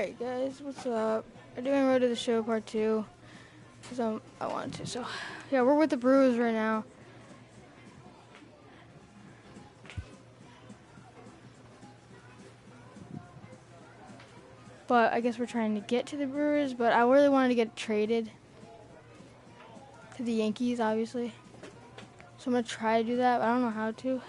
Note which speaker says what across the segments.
Speaker 1: Alright guys, what's up? We're doing Road to the Show Part 2. Because I wanted to. So, yeah, we're with the Brewers right now. But I guess we're trying to get to the Brewers, but I really wanted to get traded to the Yankees, obviously. So I'm going to try to do that, but I don't know how to.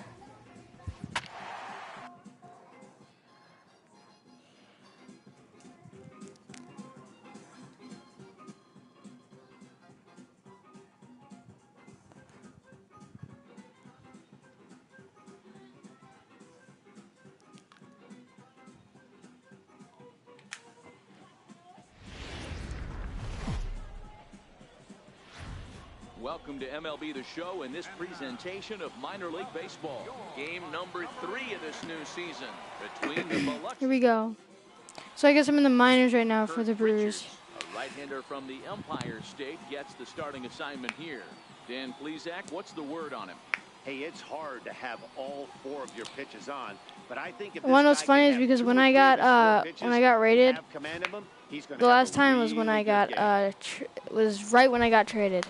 Speaker 2: Welcome to MLB The Show in this presentation of minor league baseball. Game number 3 of this new season between the Biloxi.
Speaker 1: Here we go. So I guess I'm in the minors right now for the Brewers.
Speaker 2: A right-hander from the Empire State gets the starting assignment here. Dan Plesac, what's the word on him?
Speaker 3: Hey, it's hard to have all 4 of your pitches on, but I think if
Speaker 1: one what's funny is because when I got rated, the last time was when I got was right when I got traded,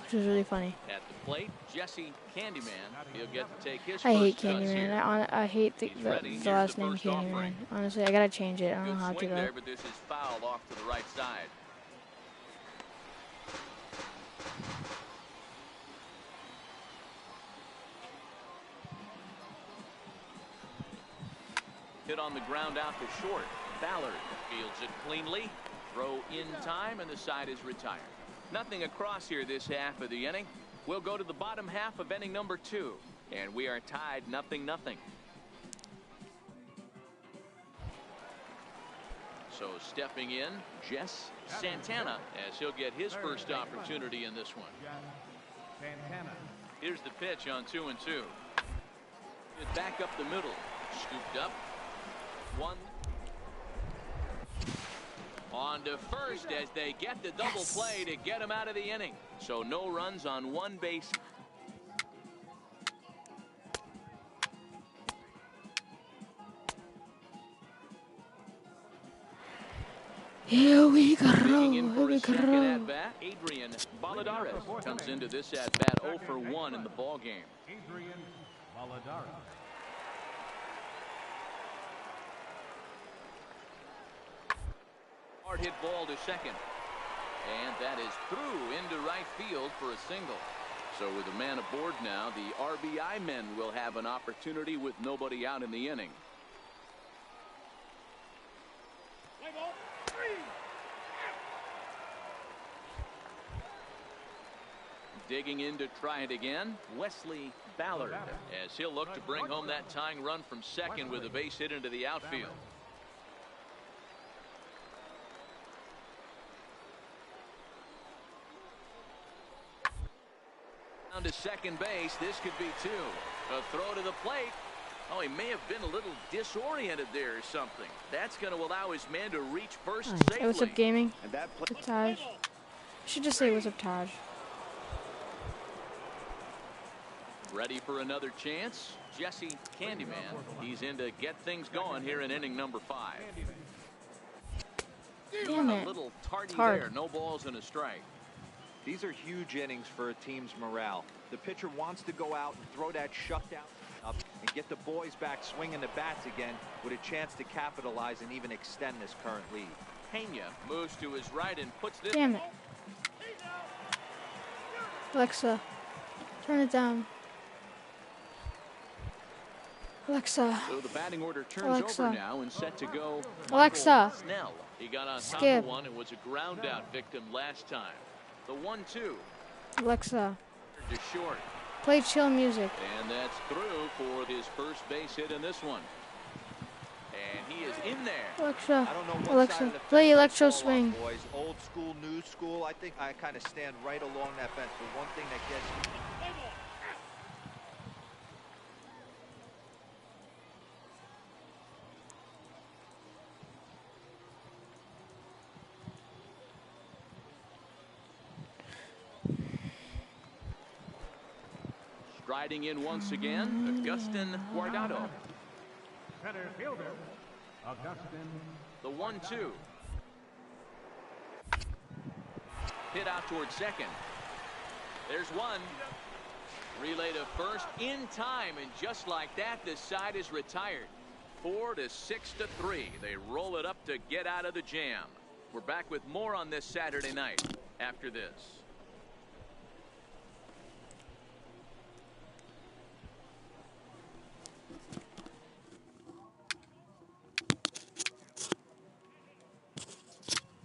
Speaker 1: which was really funny.
Speaker 2: At the plate, Jesse Candyman. He'll get to take his
Speaker 1: I hate
Speaker 2: first cuts
Speaker 1: Candyman.
Speaker 2: here.
Speaker 1: I hate the last name Candyman.
Speaker 2: offering.
Speaker 1: Honestly, I gotta change it. I don't know
Speaker 2: Good
Speaker 1: how to
Speaker 2: swing
Speaker 1: though.
Speaker 2: there, but this is fouled off to the right side. Hit on the ground out to short. Ballard fields it cleanly. Throw in time, and the side is retired. Nothing across here this half of the inning. We'll go to the bottom half of inning number 2, and we are tied 0-0. So stepping in, Jess Santana, as he'll get his first opportunity in this one. Here's the pitch on 2-2. It's back up the middle, scooped up. 1 on to first as they get the double play to get him out of the inning. So no runs on 1 base.
Speaker 1: Here we go.
Speaker 2: Digging in
Speaker 1: Here
Speaker 2: for
Speaker 1: we
Speaker 2: a second
Speaker 1: go.
Speaker 2: at bat, Adrian Valadares comes into this at bat 0 for 1 in the ball game.
Speaker 4: Adrian Valadares.
Speaker 2: Hard hit ball to second, and that is through into right field for a single. So with a man aboard now, the RBI men will have an opportunity with nobody out in the inning. Digging in to try it again, Wesley Ballard, as he'll look to bring home that tying run from second with a base hit into the outfield. Down to second base, this could be 2. A throw to the plate. Oh, he may have been a little disoriented there or something. That's going to allow his man to reach first safely.
Speaker 1: Hey, what's up, gaming?
Speaker 3: And that
Speaker 1: What's up, Taj? I should just say what's up, Taj.
Speaker 2: Ready for another chance? Jesse Candyman. He's in to get things going here in inning number 5.
Speaker 1: Damn it.
Speaker 2: A little tardy
Speaker 1: hard.
Speaker 2: there. No balls and a strike.
Speaker 5: These are huge innings for a team's morale. The pitcher wants to go out and throw that shutdown up and get the boys back swinging the bats again with a chance to capitalize and even extend this current lead.
Speaker 2: Pena moves to his right and puts this.
Speaker 1: Damn it. Alexa, turn it down. Alexa.
Speaker 2: So the batting order turns
Speaker 1: Alexa.
Speaker 2: over now and set to go.
Speaker 1: Alexa.
Speaker 2: Snell. He got on top
Speaker 1: Skip.
Speaker 2: of one and was a ground out victim last time. The 1-2
Speaker 1: Alexa,
Speaker 2: to short,
Speaker 1: play chill music.
Speaker 2: and that's through for his first base hit in this one. And he is in there.
Speaker 1: Alexa,
Speaker 5: I don't know what side
Speaker 1: Alexa,
Speaker 5: of the
Speaker 1: play
Speaker 5: fence I
Speaker 1: electro
Speaker 5: fall on,
Speaker 1: swing.
Speaker 5: boys. Old school, new school. I think I kind of stand right along that fence. The one thing that gets me.
Speaker 2: Striding in once again, Augustin Guardado.
Speaker 4: Center fielder, Augustin
Speaker 2: The 1-2. Hit out towards second. There's one. Relay to first in time, and just like that, the side is retired. 4 to 6 to 3. They roll it up to get out of the jam. We're back with more on this Saturday night after this.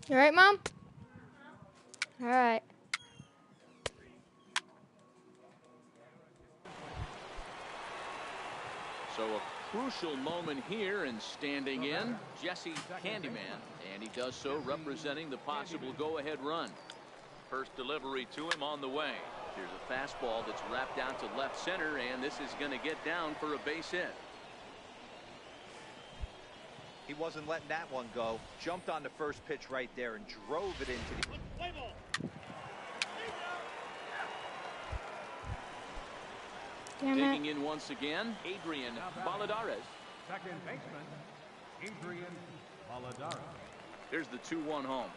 Speaker 1: You all right, Mom? All right.
Speaker 2: So a crucial moment here, and standing in, Jesse Candyman, and he does so representing the possible go-ahead run. First delivery to him on the way. Here's a fastball that's wrapped out to left center, and this is going to get down for a base hit.
Speaker 5: He wasn't letting that one go. Jumped on the first pitch right there and drove it into the...
Speaker 1: Damn
Speaker 2: Digging
Speaker 1: it.
Speaker 2: in once again, Adrian Valladares.
Speaker 4: Second baseman, Adrian Valladares.
Speaker 2: Here's the 2-1 home.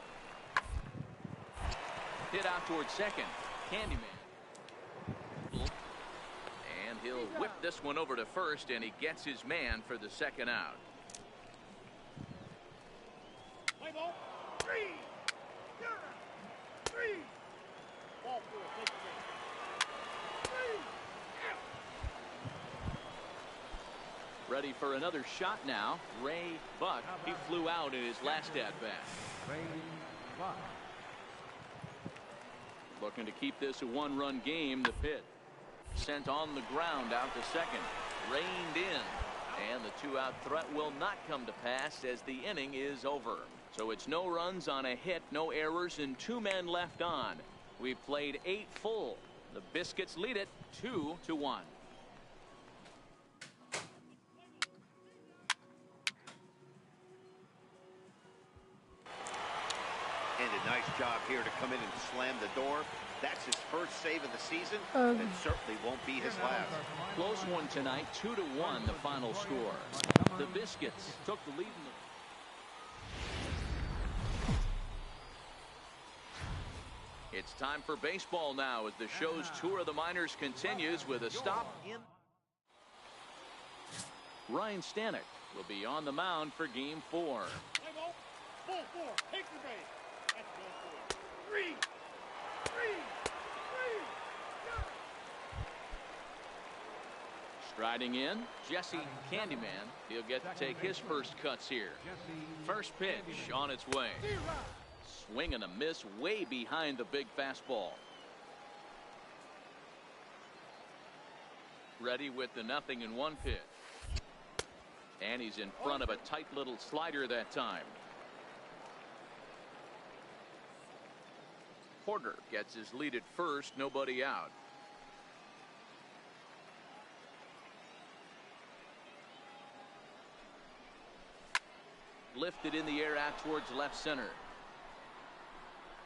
Speaker 2: Hit out towards second. Candyman. And he'll whip this one over to first, and he gets his man for the second out. Ready for another shot now. Ray Buck. He flew out in his last at-bat.
Speaker 4: Ray Buck.
Speaker 2: Looking to keep this a one-run game. The pitch sent on the ground out to second. Reined in. And the two-out threat will not come to pass as the inning is over. So it's no runs on a hit, no errors, and 2 men left on. We've played 8 full. The Biscuits lead it 2-1.
Speaker 3: And a nice job here to come in and slam the door. That's his first save of the season, and it certainly won't be his last.
Speaker 2: Close one tonight, 2-1 the final score. The Biscuits took the lead in the... It's time for baseball now as the show's tour of the minors continues with a stop in. Ryan Stanek will be on the mound for game 4. Striding in, Jesse Candyman. He'll get to take his first cuts here. First pitch on its way. Swing and a miss way behind the big fastball. Ready with the 0-1 pitch. And he's in front of a tight little slider that time. Porter gets his lead at first, nobody out. Lifted in the air out towards left center.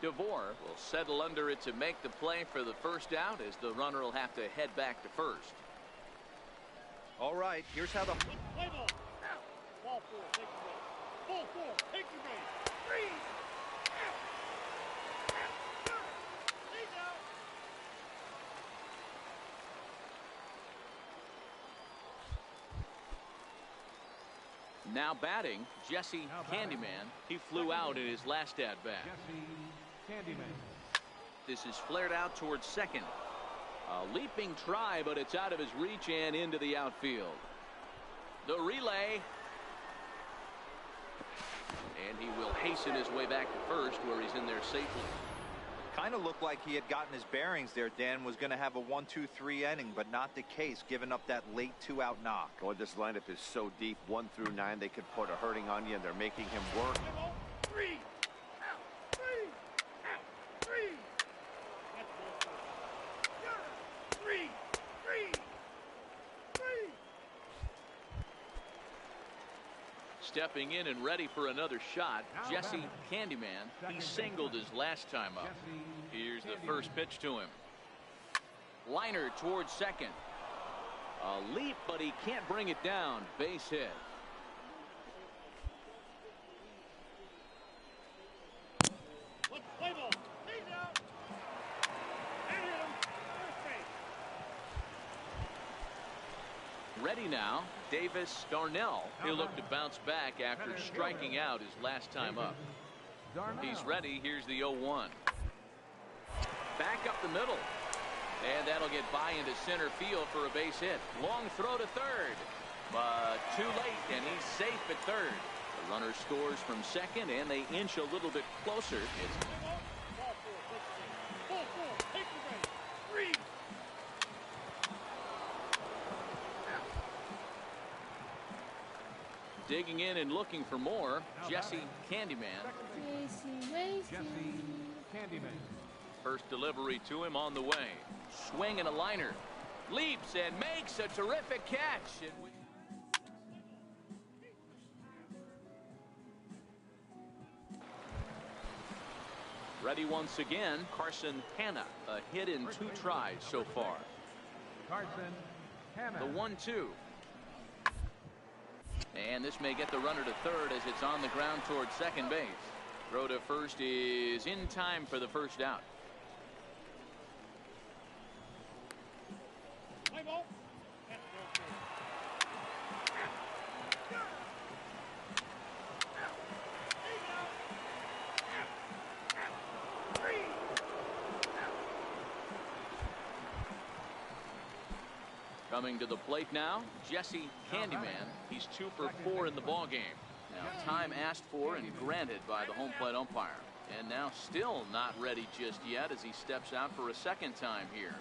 Speaker 2: DeVore will settle under it to make the play for the first out as the runner will have to head back to first.
Speaker 5: All right, here's how the...
Speaker 2: Now batting, Jesse Candyman. He flew out in his last at-bat.
Speaker 4: Jesse Candyman.
Speaker 2: This is flared out towards second. A leaping try, but it's out of his reach and into the outfield. The relay. And he will hasten his way back to first, where he's in there safely.
Speaker 5: Kind of looked like he had gotten his bearings there. Dan was going to have a 1-2-3 inning, but not the case, giving up that late 2-out knock.
Speaker 3: Boy, this lineup is so deep, 1 through 9, they could put a hurting on you, and they're making him work.
Speaker 2: Stepping in and ready for another shot, Jesse Candyman. He singled his last time up. Here's the first pitch to him. Liner towards second. A leap, but he can't bring it down. Base hit. ready now. Davis Darnell. He'll look to bounce back after striking out his last time up. He's ready. Here's the 0-1. Back up the middle. And that'll get by into center field for a base hit. Long throw to third. But too late, and he's safe at third. The runner scores from second, and they inch a little bit closer. Digging in and looking for more, Jesse Candyman.
Speaker 4: Jesse Candyman.
Speaker 2: First delivery to him on the way. Swing and a liner. Leaps and makes a terrific catch. Ready once again, Carson Hanna. A hit in 2 tries so far.
Speaker 4: Carson Hanna.
Speaker 2: The 1-2. And this may get the runner to third as it's on the ground towards second base. Throw to first is in time for the first out. Coming to the plate now, Jesse Candyman. He's 2 for 4 in the ballgame. Now time asked for and granted by the home plate umpire. And now still not ready just yet as he steps out for a second time here.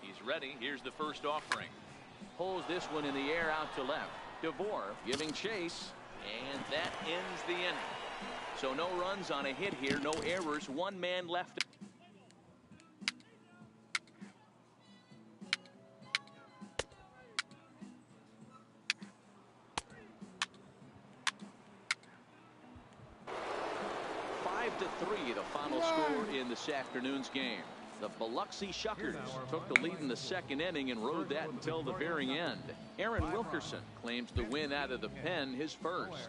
Speaker 2: He's ready. Here's the first offering. Pulls this one in the air out to left. DeVore giving chase. And that ends the inning. So no runs on a hit here. No errors. 1 man left. To 3, the final score in this afternoon's game. The Biloxi Shuckers took the lead in the second inning and rode that until the very end. Aaron Wilkerson claims the win out of the pen, his first.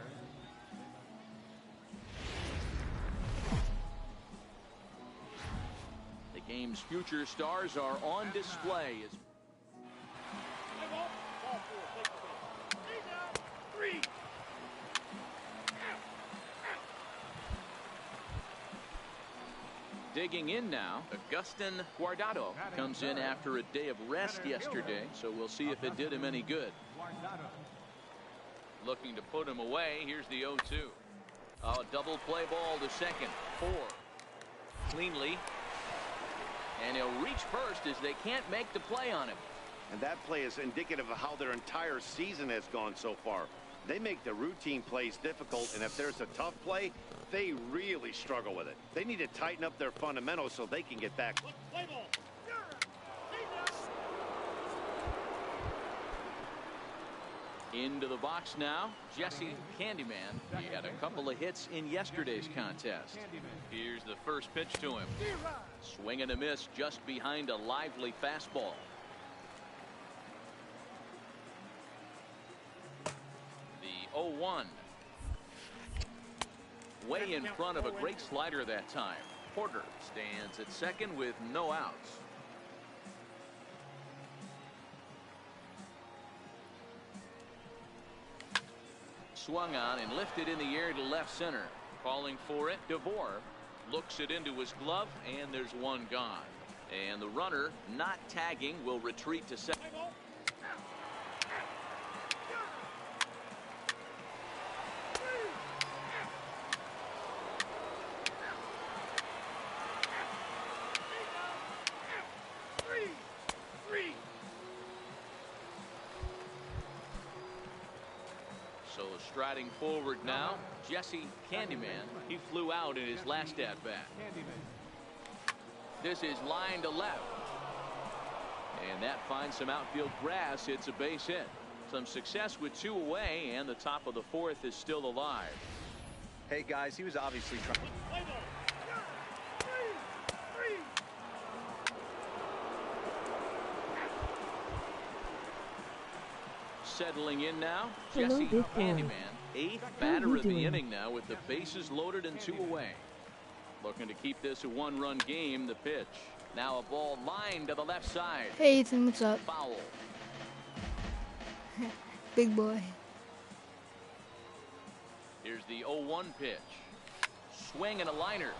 Speaker 2: The game's future stars are on display as digging in now, Agustin Guardado comes in after a day of rest yesterday, so we'll see if it did him any good. Looking to put him away. Here's the 0-2. A double play ball to second. 4. Cleanly. And he'll reach first as they can't make the play on him.
Speaker 3: And that play is indicative of how their entire season has gone so far. They make the routine plays difficult, and if there's a tough play, they really struggle with it. They need to tighten up their fundamentals so they can get back.
Speaker 2: Into the box now, Jesse Candyman. He had a couple of hits in yesterday's contest. Here's the first pitch to him. Swing and a miss just behind a lively fastball. The 0-1. Way in front of a great slider that time. Porter stands at second with no outs. Swung on and lifted in the air to left center. Calling for it, DeVore looks it into his glove, and there's one gone. And the runner, not tagging, will retreat to second. So striding forward now, Jesse Candyman. He flew out in his last at-bat. This is line to left. And that finds some outfield grass. It's a base hit. Some success with 2 away, and the top of the 4th is still alive.
Speaker 5: Hey, guys, he was obviously trying.
Speaker 2: Settling in now, Jesse Candyman, 8th batter of the inning now with the bases loaded and 2 away. Looking to keep this a 1-run game. The pitch. Now a ball lined to the left side.
Speaker 1: Hey Ethan, what's up?
Speaker 2: Foul.
Speaker 1: Big boy.
Speaker 2: Here's the 0-1 pitch. Swing and a liner.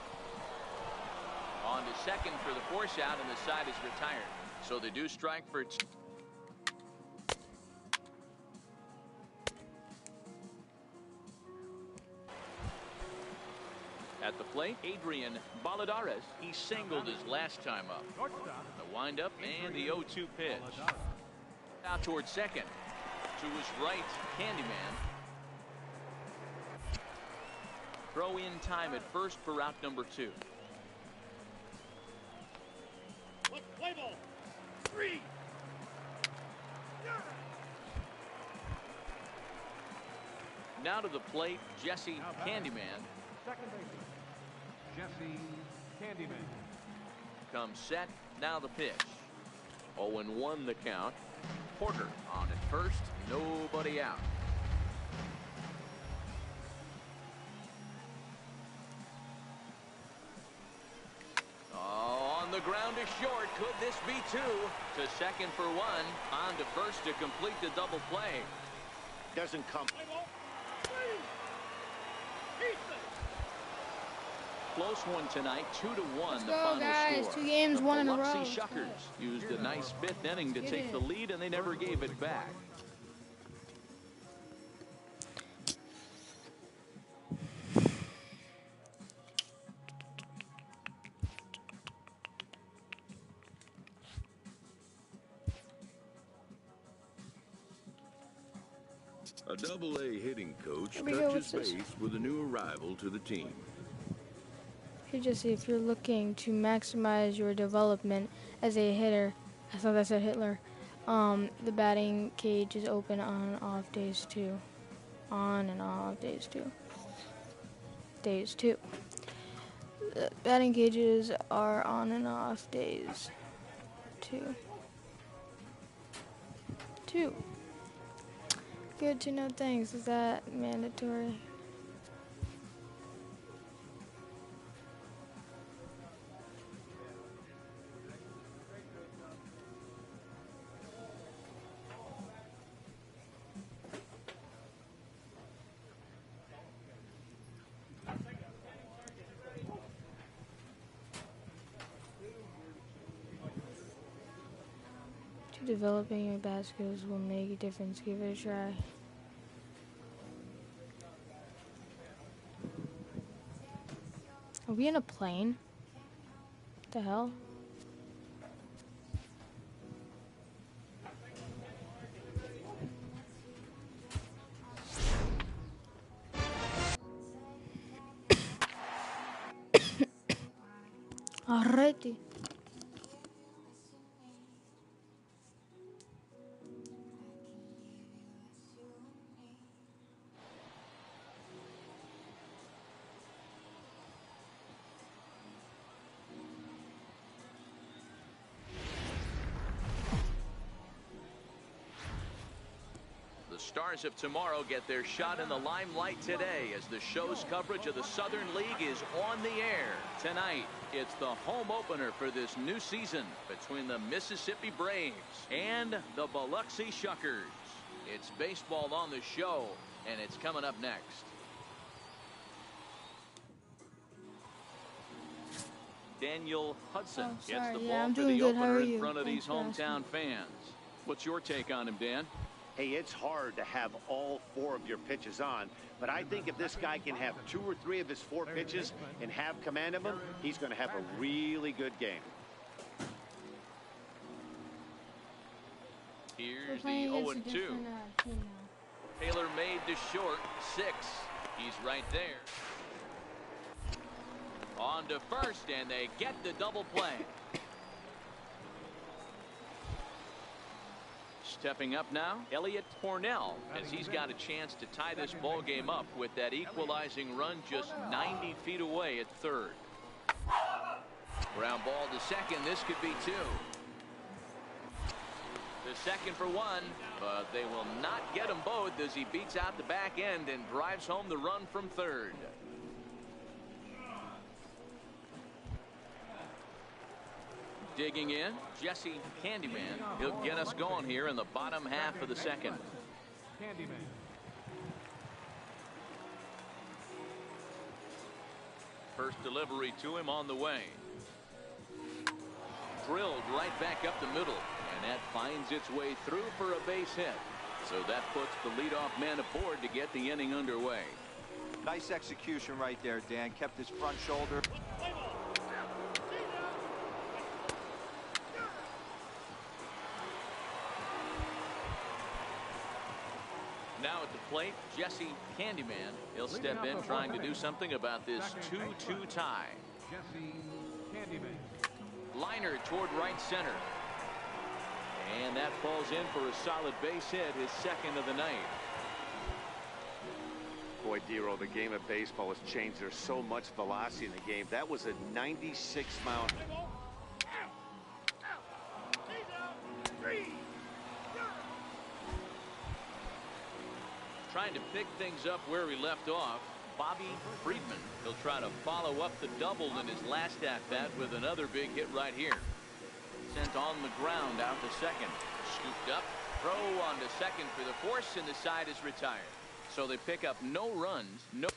Speaker 2: On to second for the force out, and the side is retired. So they do strike for at the plate, Adrian Baladares. He singled his last time up. The windup and the 0-2 pitch. Out towards second. To his right, Candyman. Throw in time at first for route number 2.
Speaker 3: Play ball. 3.
Speaker 2: Now to the plate, Jesse Candyman.
Speaker 4: Second baseman, Jesse Candyman.
Speaker 2: Comes set, now the pitch. 0-1 the count. Porter on at first, nobody out. Oh, on the ground is short. Could this be 2? To second for 1. On to first to complete the double play.
Speaker 3: Doesn't come.
Speaker 2: Close one tonight, 2-1.
Speaker 1: Let's
Speaker 2: the
Speaker 1: go,
Speaker 2: final
Speaker 1: guys.
Speaker 2: score.
Speaker 1: 2 games,
Speaker 2: The
Speaker 1: 1 in a
Speaker 2: Biloxi
Speaker 1: row.
Speaker 2: Shuckers used a nice 5th inning to
Speaker 1: Get
Speaker 2: take
Speaker 1: it.
Speaker 2: the lead, and they never gave it back.
Speaker 6: A double-A hitting coach
Speaker 1: Here we go,
Speaker 6: touches
Speaker 1: what's this?
Speaker 6: base with a new arrival to the team.
Speaker 1: Hey Jesse, if you're looking to maximize your development as a hitter, I thought that said Hitler, the batting cage is open on and off days too. On and off days too. Days too. The batting cages are on and off days too. Good to know, thanks. Is that mandatory? Developing your bat skills will make a difference. Give it a try. Are we in a plane? What the hell? Alrighty.
Speaker 2: The Stars of tomorrow get their shot in the limelight today as the show's coverage of the Southern League is on the air. Tonight, it's the home opener for this new season between the Mississippi Braves and the Biloxi Shuckers. It's baseball on the show, and it's coming up next. Daniel Hudson
Speaker 1: Oh,
Speaker 2: gets the
Speaker 1: sorry.
Speaker 2: ball
Speaker 1: Yeah, I'm
Speaker 2: for
Speaker 1: doing
Speaker 2: the
Speaker 1: good. How
Speaker 2: opener
Speaker 1: are
Speaker 2: in
Speaker 1: you?
Speaker 2: front of
Speaker 1: Thanks
Speaker 2: these
Speaker 1: for asking.
Speaker 2: hometown fans. What's your take on him, Dan?
Speaker 3: Hey, it's hard to have all 4 of your pitches on, but I think if this guy can have 2 or 3 of his 4 pitches and have command of them, he's going to have a really good game.
Speaker 2: Here's the
Speaker 1: Playing against a
Speaker 2: 0-2.
Speaker 1: different, team now.
Speaker 2: Taylor made to short, 6. He's right there. On to first, and they get the double play. Stepping up now, Elliot Cornell, as he's got a chance to tie this ball game up with that equalizing run just 90 feet away at third. Ground ball to second. This could be 2. The second for 1, but they will not get them both as he beats out the back end and drives home the run from third. Digging in, Jesse Candyman. He'll get us going here in the bottom half of the second.
Speaker 4: Candyman.
Speaker 2: First delivery to him on the way. Drilled right back up the middle, and that finds its way through for a base hit. So that puts the leadoff man aboard to get the inning underway.
Speaker 5: Nice execution right there, Dan. Kept his front shoulder.
Speaker 2: Now at the plate, Jesse Candyman. He'll step in trying to do something about this 2-2 tie.
Speaker 4: Jesse Candyman.
Speaker 2: Liner toward right center. And that falls in for a solid base hit, his second of the night.
Speaker 3: Boy, Dero, the game of baseball has changed. There's so much velocity in the game. That was a 96-mile.
Speaker 2: Trying to pick things up where he left off. Bobby Friedman. He'll try to follow up the double in his last at-bat with another big hit right here. Sent on the ground out to second. Scooped up. Throw on to second for the force, and the side is retired. So they pick up no runs. No.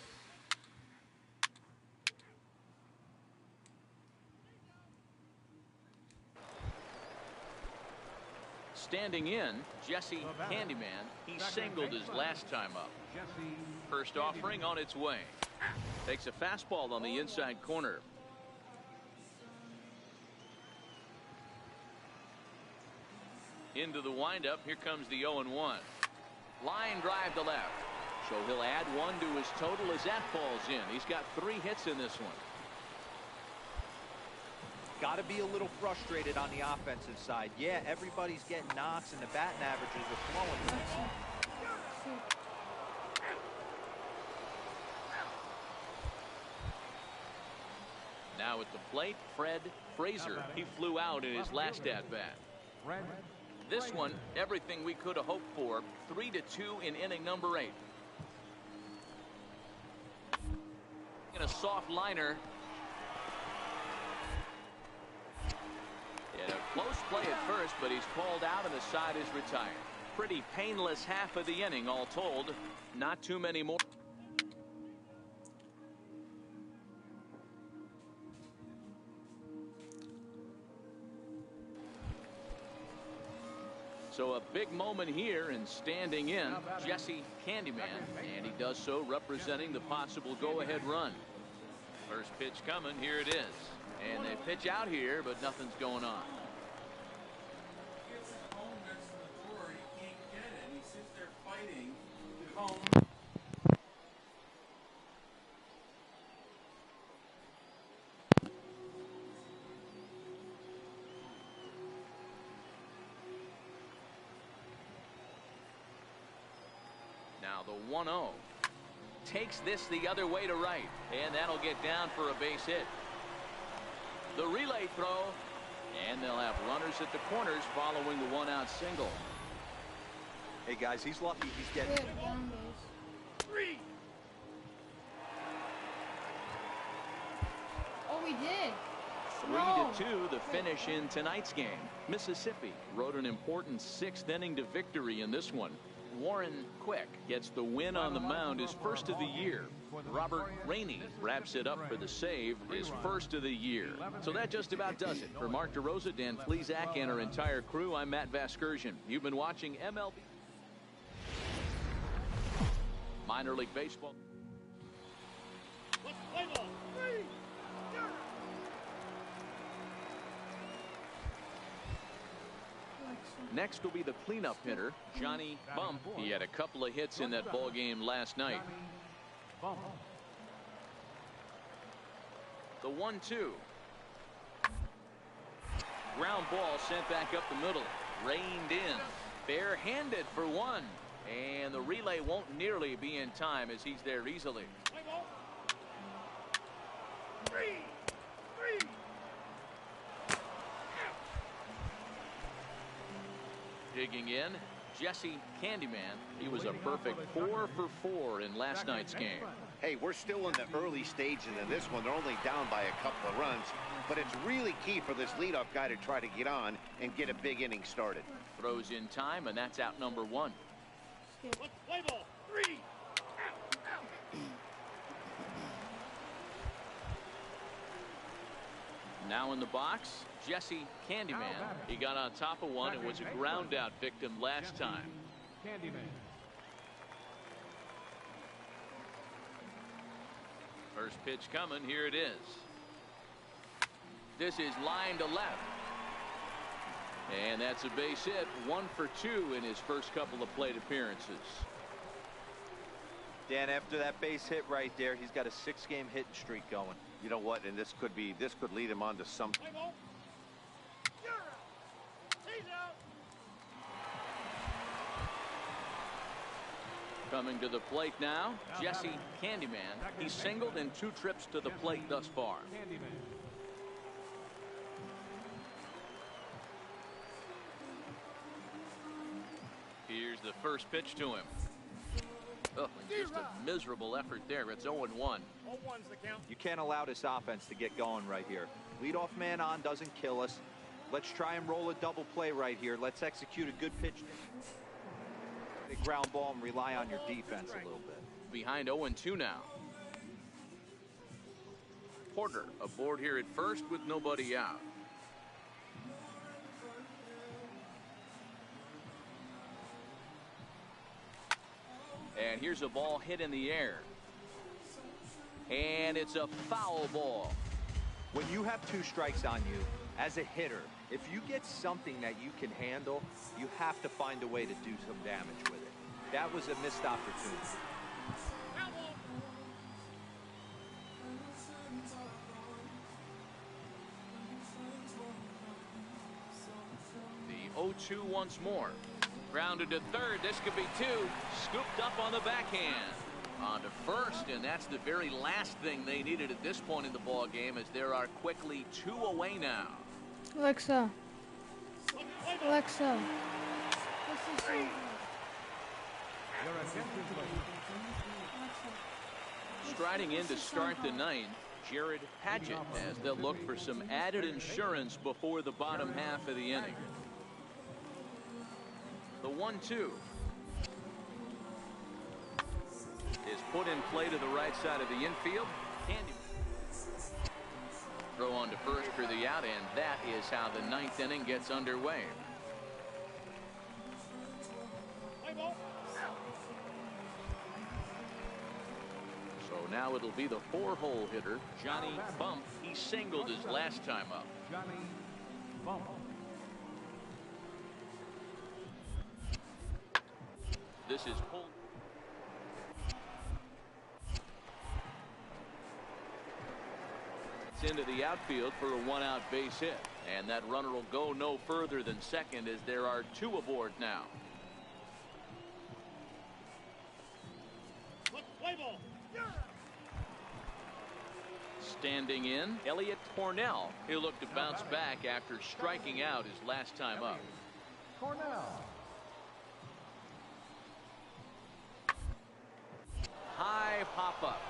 Speaker 2: Standing in, Jesse Candyman. He singled his last time up. First offering on its way. Takes a fastball on the inside corner. Into the windup. Here comes the 0-1. Line drive to left. So he'll add one to his total as that falls in. He's got 3 hits in this one.
Speaker 5: Got to be a little frustrated on the offensive side. Yeah, everybody's getting knocks and the batting averages are flowing.
Speaker 2: Now at the plate, Fred Frazier. He flew out in his last at-bat. This one, everything we could have hoped for. 3-2 in inning number 8. In a soft liner. In a close play at first, but he's called out and the side is retired. Pretty painless half of the inning all told. Not too many more. So a big moment here, and standing in, Jesse Candyman, and he does so representing the possible go-ahead run. First pitch coming, here it is. And they pitch out here, but nothing's going on. Now the 1-0 takes this the other way to right, and that'll get down for a base hit. The relay throw, and they'll have runners at the corners following the 1-out single.
Speaker 5: Hey guys, he's lucky he's getting.
Speaker 1: Oh, we did.
Speaker 2: 3-2 the finish in tonight's game. Mississippi rode an important 6th inning to victory in this one. Warren Quick gets the win on the mound, his first of the year. Robert Rainey wraps it up for the save, his first of the year. So that just about does it. For Mark DeRosa, Dan Flezak, and our entire crew, I'm Matt Vasgersian. You've been watching MLB Minor League Baseball. Next will be the cleanup hitter, Johnny Bump. He had a couple of hits in that ball game last night. The 1-2. Ground ball sent back up the middle. Reined in. Barehanded for one. And the relay won't nearly be in time as he's there easily. Digging in, Jesse Candyman. He was a perfect 4 for 4 in last night's game.
Speaker 3: Hey, we're still in the early stages of this one. They're only down by a couple of runs, but it's really key for this leadoff guy to try to get on and get a big inning started.
Speaker 2: Throws in time, and that's out number one.
Speaker 3: Play ball. 3.
Speaker 2: Now in the box, Jesse Candyman. He got on top of one and was a ground out victim last time.
Speaker 4: Candyman.
Speaker 2: First pitch coming. Here it is. This is line to left. And that's a base hit. 1 for 2 in his first couple of plate appearances.
Speaker 5: Dan, after that base hit right there, he's got a 6-game hitting streak going.
Speaker 3: You know what? And this could lead him on to something.
Speaker 2: Coming to the plate now, Jesse Candyman. He's singled in 2 trips to the plate thus far.
Speaker 4: Candyman.
Speaker 2: Here's the first pitch to him. Oh, just a miserable effort there. It's 0-1.
Speaker 3: 0-1's the count.
Speaker 5: You can't allow this offense to get going right here. Leadoff man on doesn't kill us. Let's try and roll a double play right here. Let's execute a good pitch. A ground ball and rely on your defense a little bit.
Speaker 2: Behind 0-2 now. Porter aboard here at first with nobody out. And here's a ball hit in the air. And it's a foul ball.
Speaker 5: When you have 2 strikes on you, as a hitter, if you get something that you can handle, you have to find a way to do some damage with it. That was a missed opportunity.
Speaker 2: The 0-2 once more. Grounded to third. This could be 2. Scooped up on the backhand. On to first, and that's the very last thing they needed at this point in the ball game, as there are quickly 2 away now.
Speaker 1: Alexa. Alexa.
Speaker 4: Your attention, please.
Speaker 2: Striding in to start the 9th, Jared Padgett, as they'll look for some added insurance before the bottom half of the inning. The 1-2 is put in play to the right side of the infield. Candyman. Throw on to first for the out, and that is how the 9th inning gets underway. So now it'll be the 4-hole hitter, Johnny Bump. He singled his last time up.
Speaker 4: Johnny Bump.
Speaker 2: This is pulled. It's into the outfield for a 1-out base hit, and that runner will go no further than second, as there are 2 aboard now. Standing in, Elliot Cornell. He'll look to bounce back after striking out his last time up.
Speaker 4: Cornell.
Speaker 2: High pop-up.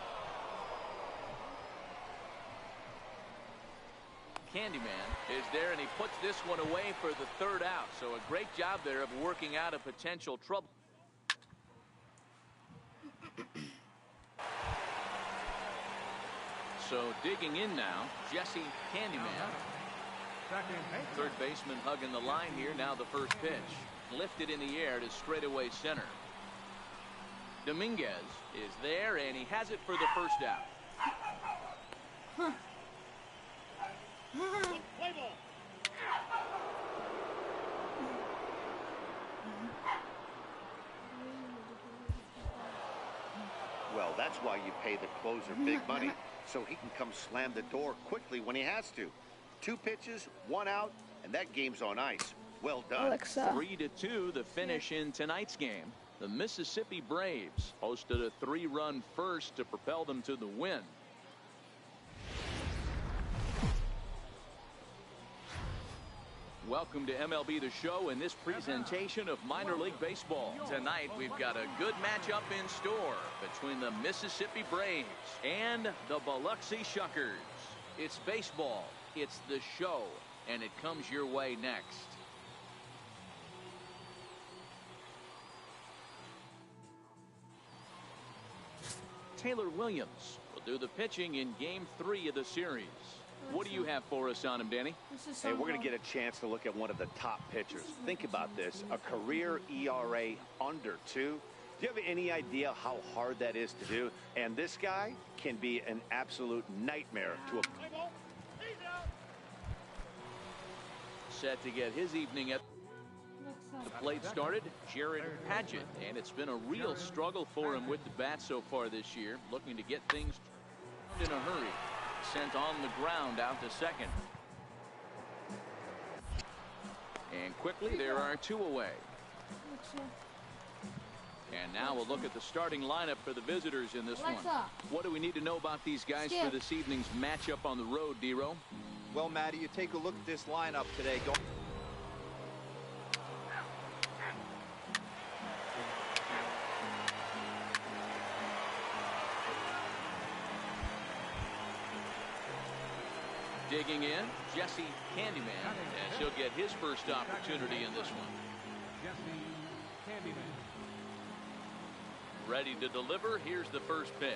Speaker 2: Candyman is there, and he puts this one away for the 3rd out. So a great job there of working out a potential trouble. So digging in now, Jesse Candyman. Third baseman hugging the line here. Now the first pitch. Lifted in the air to straightaway center. Dominguez is there, and he has it for the first out.
Speaker 3: Well, that's why you pay the closer big money, so he can come slam the door quickly when he has to. 2 pitches, 1 out, and that game's on ice. Well done.
Speaker 1: Alexa.
Speaker 2: 3-2 the finish in tonight's game. The Mississippi Braves posted a 3-run first to propel them to the win. Welcome to MLB The Show and this presentation of minor league baseball. Tonight we've got a good matchup in store between the Mississippi Braves and the Biloxi Shuckers. It's baseball, it's the show, and it comes your way next. Taylor Williams will do the pitching in Game 3 of the series. What do you have for us on him, Danny?
Speaker 3: Hey, we're going to get a chance to look at one of the top pitchers. Think about this. A career ERA under 2. Do you have any idea how hard that is to do? And this guy can be an absolute nightmare to a...
Speaker 2: Set to get his evening at the plate started, Jared Padgett, and it's been a real struggle for him with the bat so far this year, looking to get things in a hurry. Sent on the ground out to second. And quickly there are 2 away. And now we'll look at the starting lineup for the visitors in this one. What do we need to know about these guys for this evening's matchup on the road, D-Row?
Speaker 5: Well, Matty, you take a look at this lineup today.
Speaker 2: Digging in, Jesse Candyman, as he'll get his first opportunity in this one.
Speaker 4: Jesse Candyman.
Speaker 2: Ready to deliver. Here's the first pitch.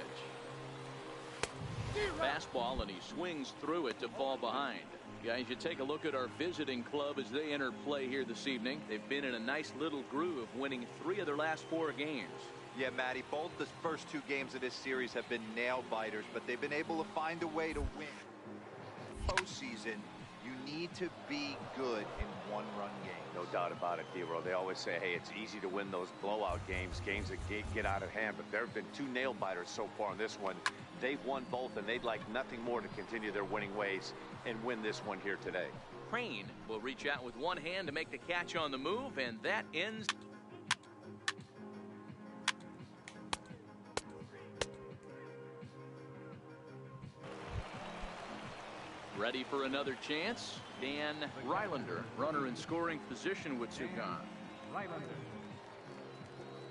Speaker 2: Fastball, and he swings through it to fall behind. Guys, you take a look at our visiting club as they enter play here this evening. They've been in a nice little groove, winning 3 of their last 4 games.
Speaker 5: Yeah, Matty, both the first 2 games of this series have been nail-biters, but they've been able to find a way to win. Postseason, you need to be good in one-run games.
Speaker 3: No doubt about it, D-Row. They always say, hey, it's easy to win those blowout games that get out of hand, but there have been 2 nail-biters so far in this one. They've won both, and they'd like nothing more to continue their winning ways and win this one here today.
Speaker 2: Crane will reach out with one hand to make the catch on the move, and that ends. Ready for another chance. Dan Rylander, runner in scoring position with 2 gone.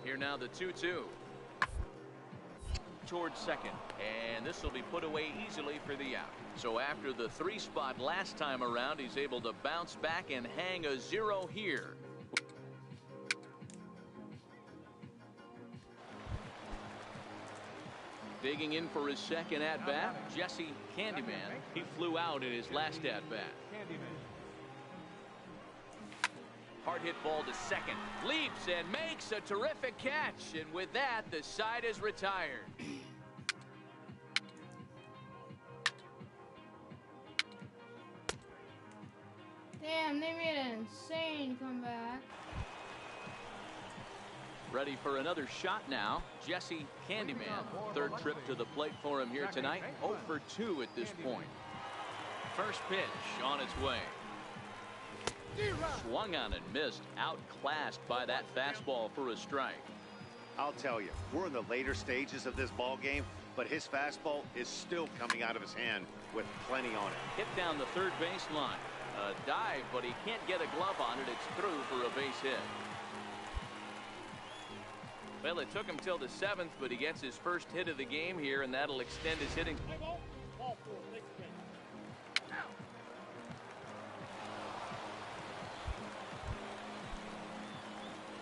Speaker 2: Here now the 2-2. Towards second, and this will be put away easily for the out. So after the 3 spot last time around, he's able to bounce back and hang a 0 here. Digging in for his second at-bat, Jesse Candyman. He flew out in his last at-bat. Hard hit ball to second. Leaps and makes a terrific catch. And with that, the side is retired.
Speaker 1: Damn, they made an insane comeback.
Speaker 2: Ready for another shot now. Jesse Candyman. 3rd trip to the plate for him here tonight. 0 for 2 at this point. First pitch on its way. Swung on and missed. Outclassed by that fastball for a strike.
Speaker 3: I'll tell you, we're in the later stages of this ball game, but his fastball is still coming out of his hand with plenty on it.
Speaker 2: Hit down the third base line. A dive, but he can't get a glove on it. It's through for a base hit. Well, it took him till the 7th, but he gets his first hit of the game here, and that'll extend his hitting.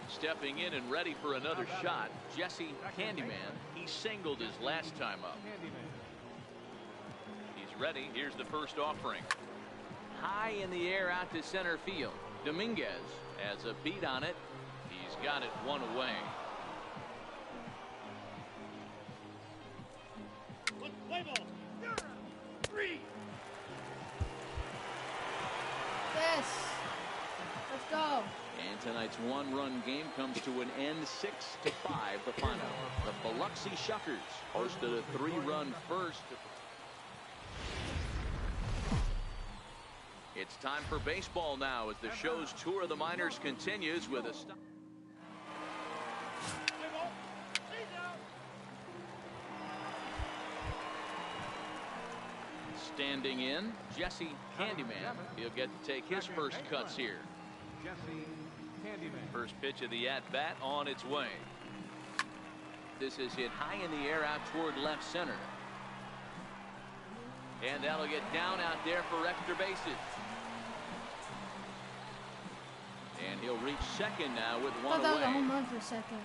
Speaker 2: Stepping in and ready for another shot, Jesse Candyman. He singled his last time up. He's ready. Here's the first offering. High in the air out to center field. Dominguez has a beat on it. He's got it 1 away.
Speaker 1: Yes. Let's go.
Speaker 2: And tonight's 1-run game comes to an end, 6-5 the final. The Biloxi Shuckers hosted a 3-run first. It's time for baseball now as the show's tour of the minors continues with a stop. Standing in, Jesse Candyman. He'll get to take his first cuts here.
Speaker 4: Jesse Candyman.
Speaker 2: First pitch of the at-bat on its way. This is hit high in the air out toward left center. And that'll get down out there for extra bases. And he'll reach second now with one
Speaker 1: I thought that was a
Speaker 2: away.
Speaker 1: home run for a second.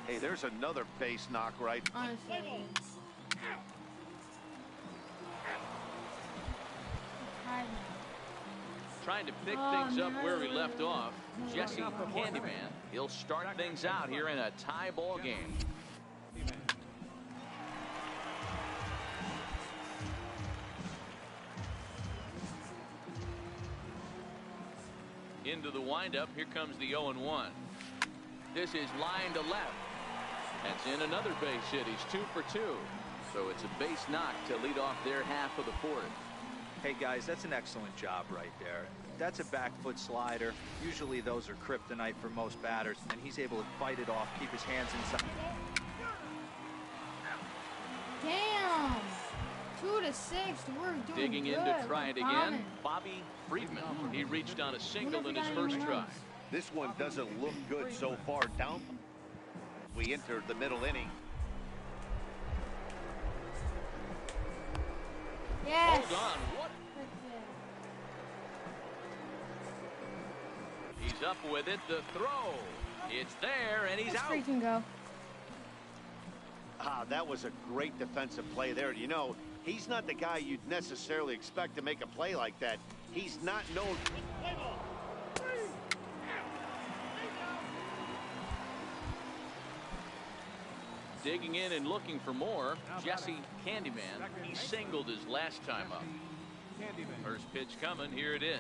Speaker 3: Hey, there's another base knock right.
Speaker 1: Honestly.
Speaker 2: Trying to pick
Speaker 1: Oh,
Speaker 2: things up
Speaker 1: no.
Speaker 2: where he left off. Jesse Candyman. He'll start things out here in a tie ball game. Into the windup. Here comes the 0-1. This is line to left. That's in another base hit. He's 2 for 2. So it's a base knock to lead off their half of the fourth.
Speaker 5: Hey guys, that's an excellent job right there. That's a back foot slider. Usually those are kryptonite for most batters, and he's able to fight it off, keep his hands inside.
Speaker 1: Damn. 2-6. We're doing
Speaker 2: Digging
Speaker 1: good.
Speaker 2: in to try it
Speaker 1: We're
Speaker 2: again.
Speaker 1: coming.
Speaker 2: Bobby Friedman. He reached on a single
Speaker 1: Wonder
Speaker 2: in
Speaker 1: if
Speaker 2: his
Speaker 1: we got any
Speaker 2: first try.
Speaker 1: runs.
Speaker 3: This one doesn't look good so far. Down. We entered the middle inning.
Speaker 1: Yes.
Speaker 2: Hold on. What? He's up with it. The throw. It's there, and he's
Speaker 1: Let's
Speaker 2: out.
Speaker 1: freaking go.
Speaker 3: Ah, that was a great defensive play there. You know, he's not the guy you'd necessarily expect to make a play like that. He's not known.
Speaker 2: Digging in and looking for more. Jesse Candyman. He singled his last time up.
Speaker 4: Candyman.
Speaker 2: First pitch coming. Here it is.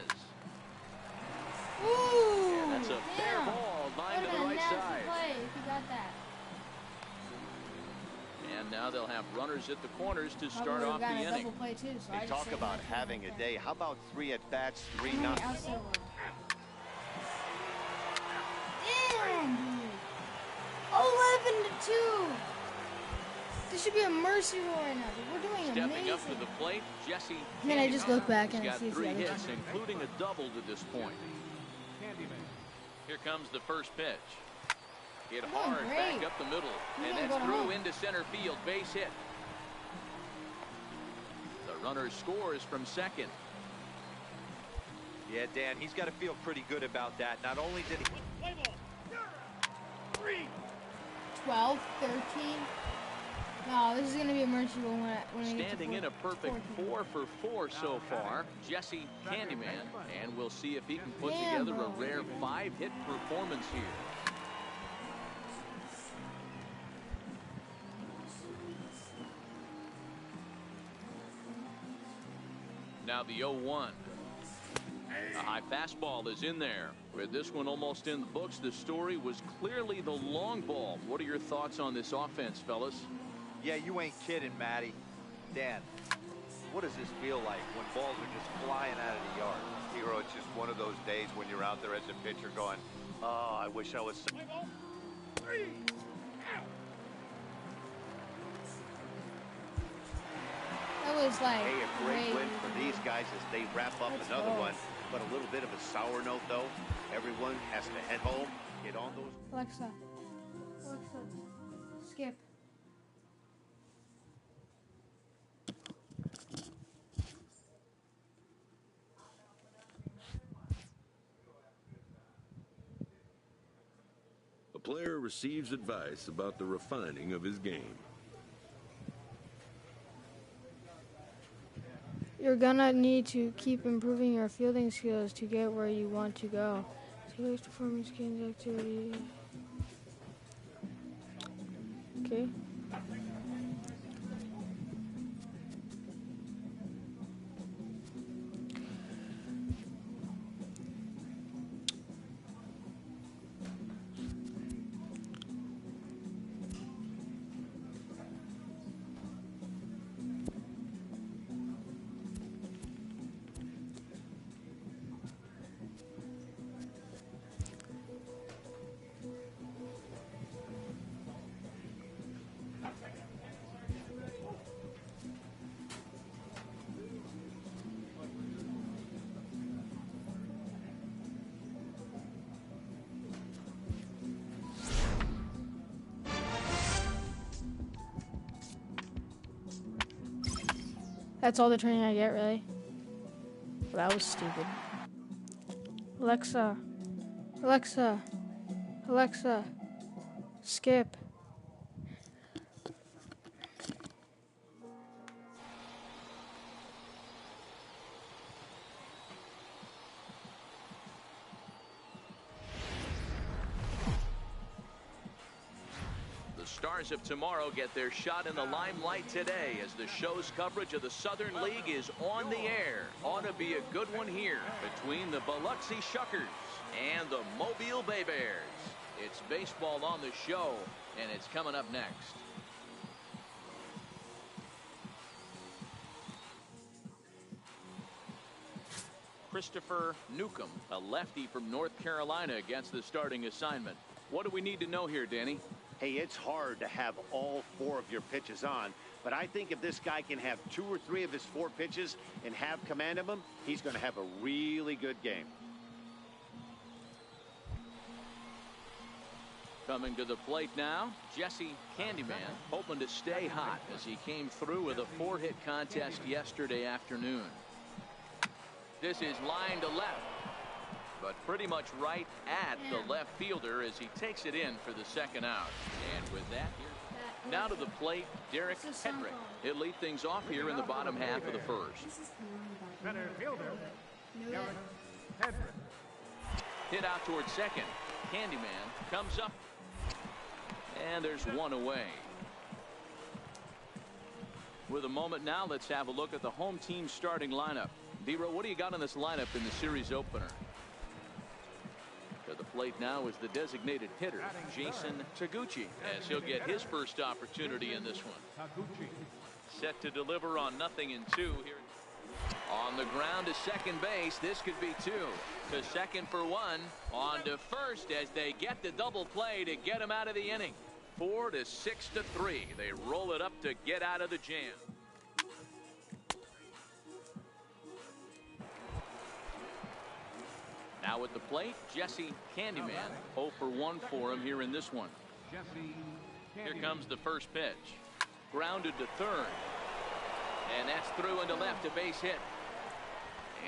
Speaker 1: Ooh.
Speaker 2: And that's a fair
Speaker 1: damn.
Speaker 2: ball. Line to
Speaker 1: Would've
Speaker 2: the
Speaker 1: been a
Speaker 2: right
Speaker 1: nasty
Speaker 2: side.
Speaker 1: play if you got that.
Speaker 2: And now they'll have runners at the corners to start
Speaker 1: Probably
Speaker 2: off the
Speaker 1: got a
Speaker 2: inning.
Speaker 1: double play too, so I
Speaker 3: They
Speaker 1: just
Speaker 3: talk
Speaker 1: saved
Speaker 3: about
Speaker 1: my
Speaker 3: having a
Speaker 1: team.
Speaker 3: day. How about 3 at bats, 3
Speaker 1: How many
Speaker 3: not?
Speaker 1: outs there were? Damn, dude. 11-2. This should be a mercy rule right now, dude. We're doing
Speaker 2: Stepping
Speaker 1: amazing.
Speaker 2: up to the plate, Jesse.
Speaker 1: And then I just look back
Speaker 2: He's
Speaker 1: and I
Speaker 2: got
Speaker 1: see it's
Speaker 2: 3
Speaker 1: the other
Speaker 2: hits,
Speaker 1: team.
Speaker 2: including a double to this point.
Speaker 4: Candyman.
Speaker 2: Here comes the first pitch. Hit
Speaker 1: Doing
Speaker 2: hard back
Speaker 1: great.
Speaker 2: up the middle,
Speaker 1: He's
Speaker 2: and
Speaker 1: gonna
Speaker 2: that's
Speaker 1: go to
Speaker 2: through
Speaker 1: home.
Speaker 2: into center field. Base hit. The runner scores from second.
Speaker 5: Yeah, Dan, he's got to feel pretty good about that. Not only did he
Speaker 1: 12, 13. No, this is going to be a mercy rule when I get to
Speaker 2: Standing in a perfect
Speaker 1: 14.
Speaker 2: 4 for 4 so far, Jesse Candyman, and we'll see if he can put
Speaker 1: Damn,
Speaker 2: together a
Speaker 1: bro.
Speaker 2: rare 5-hit performance here. Now the 0-1. A high fastball is in there. With this one almost in the books, the story was clearly the long ball. What are your thoughts on this offense, fellas?
Speaker 5: Yeah, you ain't kidding, Matty. Dan, what does this feel like when balls are just flying out of the yard?
Speaker 3: Hero, it's just one of those days when you're out there as a pitcher going, oh, I wish I was.
Speaker 1: That was like
Speaker 3: Hey, a great
Speaker 1: great.
Speaker 3: win for these guys as they wrap up
Speaker 1: Let's
Speaker 3: another
Speaker 1: go.
Speaker 3: one. But a little bit of a sour note, though. Everyone has to head home, get on those.
Speaker 1: Alexa, skip.
Speaker 6: A player receives advice about the refining of his game.
Speaker 1: You're gonna need to keep improving your fielding skills to get where you want to go. Today's performance gains activity. Okay. That's all the training I get, really? Well, that was stupid. Alexa. Alexa. Alexa. Skip.
Speaker 2: The stars of tomorrow get their shot in the limelight today as the show's coverage of the Southern League is on the air. Ought to be a good one here between the Biloxi Shuckers and the Mobile Bay Bears. It's baseball on the show, and it's coming up next. Christopher Newcomb, a lefty from North Carolina, gets the starting assignment. What do we need to know here, Danny?
Speaker 3: Hey, it's hard to have all 4 of your pitches on, but I think if this guy can have 2 or 3 of his 4 pitches and have command of them, he's going to have a really good game.
Speaker 2: Coming to the plate now, Jesse Candyman, hoping to stay hot as he came through with a 4-hit contest yesterday afternoon. This is line to left, but pretty much right at the left fielder as he takes it in for the second out. And with that, here now to the plate, Derek Hedrick. He'll lead things off here in the bottom half of the first.
Speaker 4: Center fielder, Derek Hedrick.
Speaker 2: Hit out towards second. Candyman comes up, and there's one away. With a moment now, let's have a look at the home team starting lineup. D-Row, what do you got on this lineup in the series opener? To the plate now is the designated hitter, Jason Taguchi, as he'll get his first opportunity in this one. Set to deliver on 0-2 here. On the ground to second base, this could be 2. To second for 1. On to first as they get the double play to get him out of the inning. 4 to 6 to 3. They roll it up to get out of the jam. Now at the plate, Jesse Candyman. 0 for 1 for him here in this one. Here comes the first pitch. Grounded to third. And that's through into left, a base hit.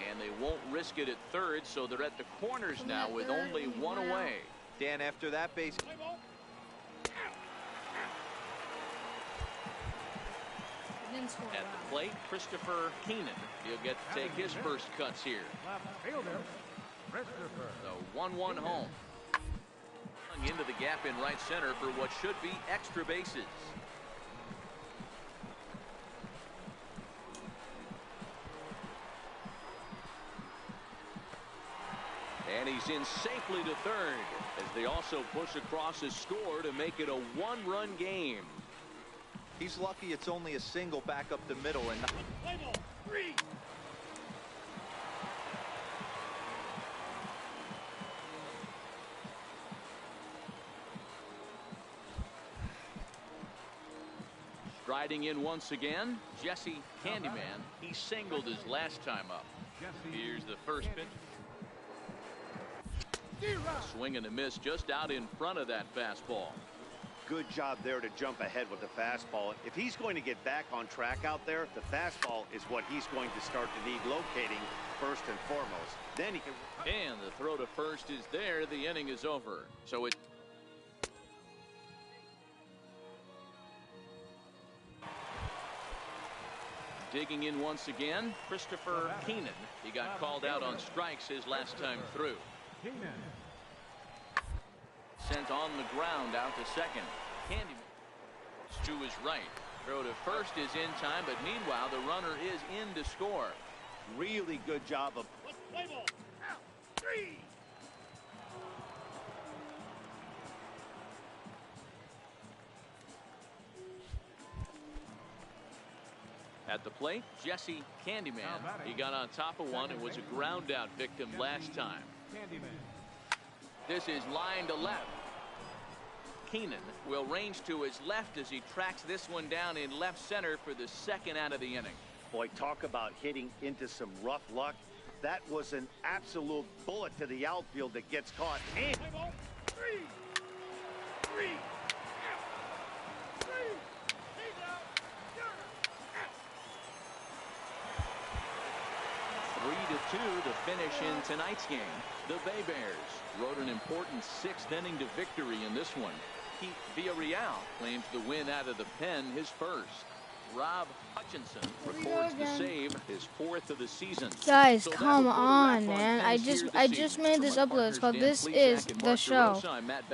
Speaker 2: And they won't risk it at third, so they're at the corners now with only 1 away.
Speaker 5: Dan, after that base.
Speaker 2: At the plate, Christopher Keenan. He'll get to take his first cuts here.
Speaker 4: Left fielder, Christopher.
Speaker 2: The 1-1 home. Into the gap in right center for what should be extra bases. And he's in safely to third as they also push across his score to make it a 1-run game.
Speaker 5: He's lucky it's only a single back up the middle and not.
Speaker 2: Striding in once again, Jesse Candyman. He singled his last time up. Here's the first pitch. Swing and a miss just out in front of that fastball.
Speaker 3: Good job there to jump ahead with the fastball. If he's going to get back on track out there, the fastball is what he's going to start to need locating first and foremost. Then he can.
Speaker 2: And the throw to first is there. The inning is over. So it. Digging in once again, Christopher Keenan. He got called out on strikes his last time through. Sent on the ground out to second. Candyman to his right. Throw to first is in time, but meanwhile the runner is in to score.
Speaker 3: Really good job of.
Speaker 2: At the plate, Jesse Candyman. He got on top of one and was a ground out victim last time. This is line to left. Keenan will range to his left as he tracks this one down in left center for the second out of the inning.
Speaker 3: Boy, talk about hitting into some rough luck. That was an absolute bullet to the outfield that gets caught. And
Speaker 2: 3-2 to finish in tonight's game. The Bay Bears rode an important 6th inning to victory in this one. Pete Villarreal claims the win out of the pen, his first. Rob Hutchinson records the save, his 4th of the season.
Speaker 1: Guys,
Speaker 2: So
Speaker 1: come on, man. I just made this upload. It's called This Is the Show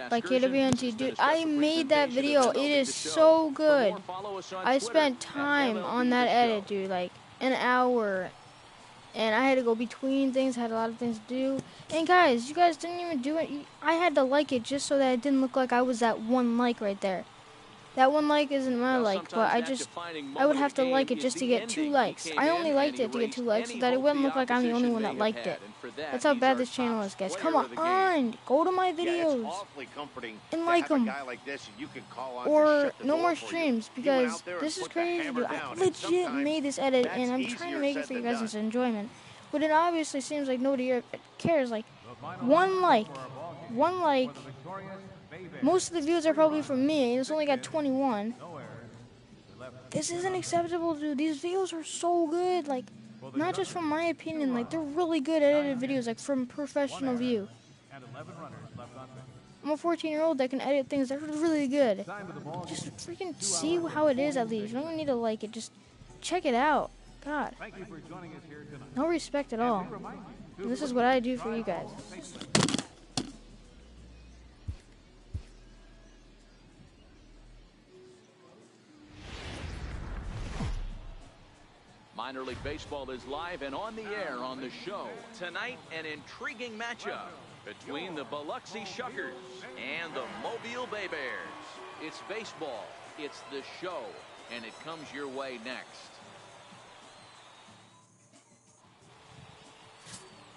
Speaker 1: by KWNT. Dude, I made that video. It is so good. I spent time on that edit, dude, like an hour. And I had to go between things, had a lot of things to do. And guys, you guys didn't even do it. I had to like it just so that it didn't look like I was that one like right there. That one like isn't my like, but I would have to like it just to get 2 likes. I only liked it to get 2 likes so that it wouldn't look like I'm the only one that liked it. That's how bad this channel is, guys. Come on, go to my videos and like them. Or no more streams, because this is crazy, dude. I legit made this edit and I'm trying to make it for you guys' enjoyment. But it obviously seems like nobody cares. Like, one like. Most of the views are probably from me, and it's only got 21. This isn't acceptable, dude. These videos are so good. Like, not just from my opinion. Like, they're really good edited videos, like, from professional view. I'm a 14-year-old that can edit things that are really good. Just freaking see how it is, at least. You don't need to like it. Just check it out. God. No respect at all. And this is what I do for you guys.
Speaker 2: Minor League Baseball is live and on the air on the show. Tonight, an intriguing matchup between the Biloxi Shuckers and the Mobile Bay Bears. It's baseball, it's the show, and it comes your way next.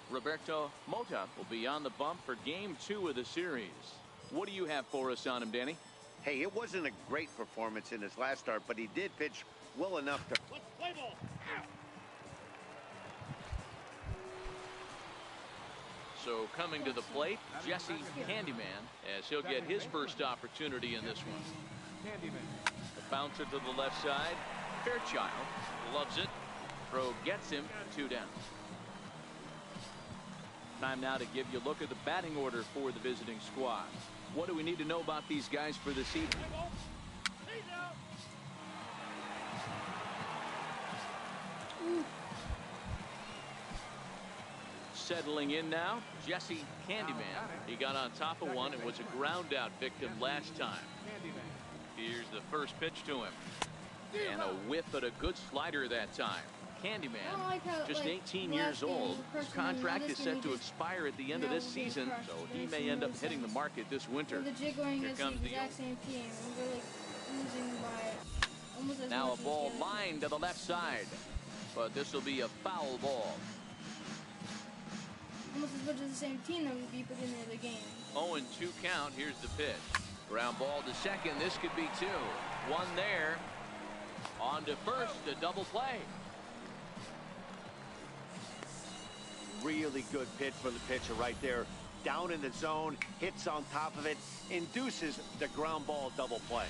Speaker 2: Roberto Mota will be on the bump for Game 2 of the series. What do you have for us on him, Danny?
Speaker 3: Hey, it wasn't a great performance in his last start, but he did pitch well enough to...
Speaker 2: So coming to the plate, Jesse Candyman, as he'll get his first opportunity in this one. The bouncer to the left side. Fairchild loves it. Throw gets him 2 down. Time now to give you a look at the batting order for the visiting squad. What do we need to know about these guys for this evening? Settling in now, Jesse Candyman. He got on top of one and was a ground out victim last time. Here's the first pitch to him. And a whiff at a good slider that time. Candyman, just 18 years old. His contract is set to expire at the end of this season, so he may end up hitting the market this winter. Here comes the exact same team. Now a ball lined to the left side, but this will be a foul ball.
Speaker 1: Almost as much as the same team that would be put in the game.
Speaker 2: 0-2 count. Here's the pitch. Ground ball to second. This could be 2. 1 there. On to first. A double play.
Speaker 3: Really good pitch for the pitcher right there. Down in the zone, hits on top of it, induces the ground ball double play.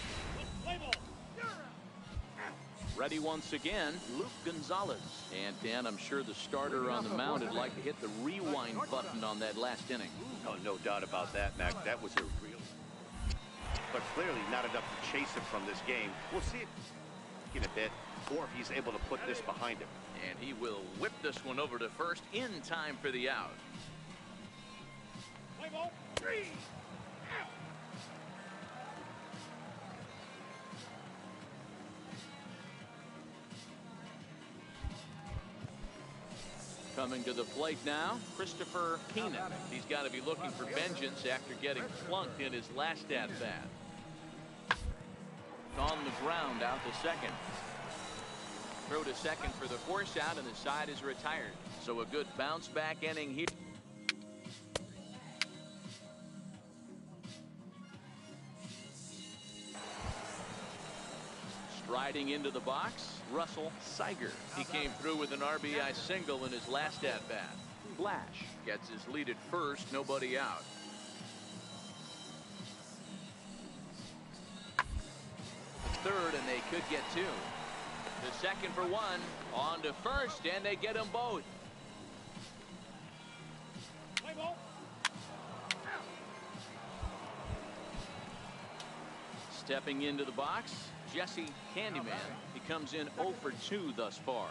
Speaker 2: Ready once again, Luke Gonzalez. And Dan, I'm sure the starter on the mound would like to hit the rewind button on that last inning.
Speaker 3: Oh, no doubt about that, Mac. That was a real... But clearly not enough to chase him from this game. We'll see it in a bit, or if he's able to put this behind him.
Speaker 2: And he will whip this one over to first in time for the out. Play ball 3. Coming to the plate now, Christopher Keenan. He's got to be looking for vengeance after getting plunked in his last at-bat. On the ground, out to second. Throw to second for the force out, and the side is retired. So a good bounce back inning here. Striding into the box, Russell Siger. He came through with an RBI single in his last at-bat. Flash gets his lead at first, nobody out. Third, and they could get 2. The second for 1, on to first, and they get them both. Stepping into the box, Jesse Candyman. He comes in 0 for 2 thus far.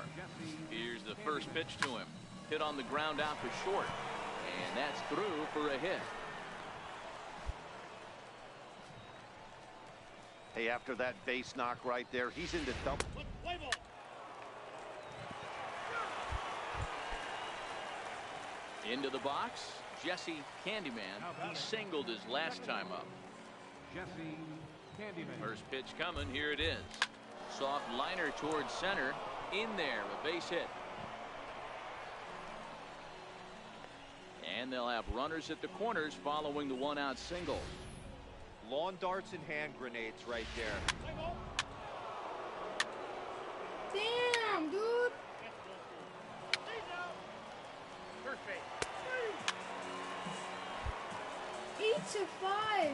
Speaker 2: Here's the first pitch to him. Hit on the ground out to short. And that's through for a hit.
Speaker 3: Hey, after that base knock right there, he's into double.
Speaker 2: Into the box, Jesse Candyman. He singled his last time up.
Speaker 4: Jesse Candyman.
Speaker 2: First pitch coming. Here it is. Soft liner towards center. In there, a base hit. And they'll have runners at the corners following the one-out single.
Speaker 5: Lawn darts and hand grenades right there.
Speaker 1: Damn, dude. 8-5.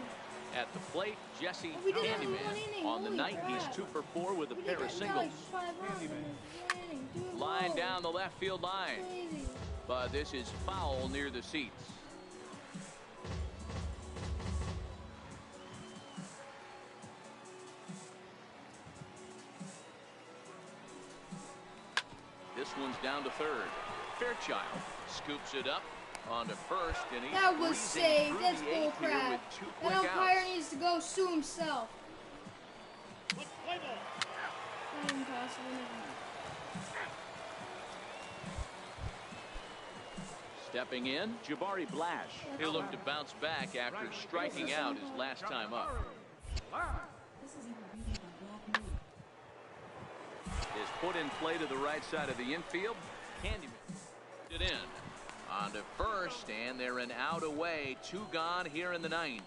Speaker 2: At the plate, Jesse
Speaker 1: We did it in one
Speaker 2: Candyman.
Speaker 1: inning.
Speaker 2: On the
Speaker 1: Holy
Speaker 2: night,
Speaker 1: crap.
Speaker 2: he's 2 for 4 with a
Speaker 1: We
Speaker 2: pair
Speaker 1: did
Speaker 2: of
Speaker 1: that
Speaker 2: singles.
Speaker 1: like 5 runs in one inning. Dude,
Speaker 2: Line
Speaker 1: whoa.
Speaker 2: down the left field line.
Speaker 1: Crazy.
Speaker 2: But this is foul near the seats. This one's down to third. Fairchild scoops it up onto first, and he's
Speaker 1: That was
Speaker 2: breezing
Speaker 1: saved.
Speaker 2: through
Speaker 1: That's
Speaker 2: the eighth
Speaker 1: bull
Speaker 2: here
Speaker 1: crap.
Speaker 2: with 2
Speaker 1: That
Speaker 2: quick
Speaker 1: umpire
Speaker 2: outs.
Speaker 1: needs to go sue himself. Not even possible now.
Speaker 2: Stepping in, Jabari Blash. He'll look to bounce back after striking out his last time up. Is put in play to the right side of the infield. Candyman it in. On to first, and they're an out away. 2 gone here in the 9th.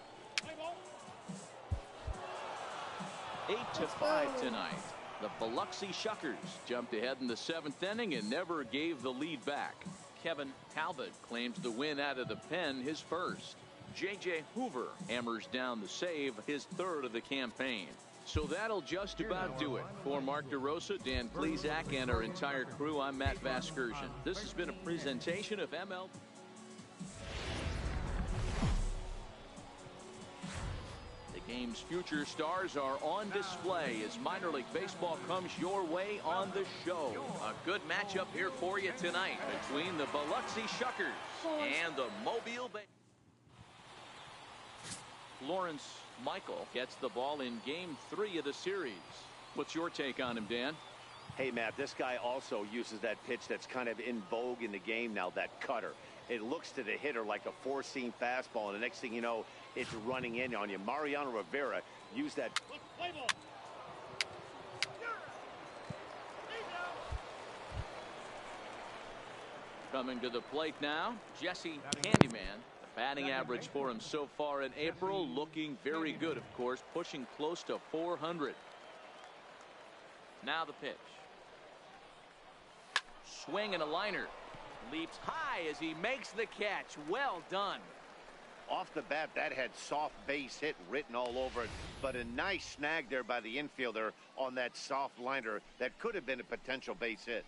Speaker 2: 8-5 tonight. The Biloxi Shuckers jumped ahead in the 7th inning and never gave the lead back. Kevin Talbot claims the win out of the pen, his first. J.J. Hoover hammers down the save, his 3rd of the campaign. So that'll just about do it. For Mark DeRosa, Dan Plesac, and our entire crew, I'm Matt Vasgersian. This has been a presentation of MLB. The game's future stars are on display as minor league baseball comes your way on the show. A good matchup here for you tonight between the Biloxi Shuckers and the Mobile Bay. Lawrence Michael gets the ball in game 3 of the series. What's your take on him, Dan?
Speaker 3: Hey, Matt, this guy also uses that pitch that's kind of in vogue in the game now, that cutter. It looks to the hitter like a four-seam fastball, and the next thing you know, it's running in on you. Mariano Rivera used that.
Speaker 2: Coming to the plate now, Jesse Candyman. The batting average for him so far in April looking very good, of course, pushing close to 400. Now the pitch. Swing and a liner. Leaps high as he makes the catch. Well done.
Speaker 3: Off the bat, that had soft base hit written all over it, but a nice snag there by the infielder on that soft liner that could have been a potential base hit.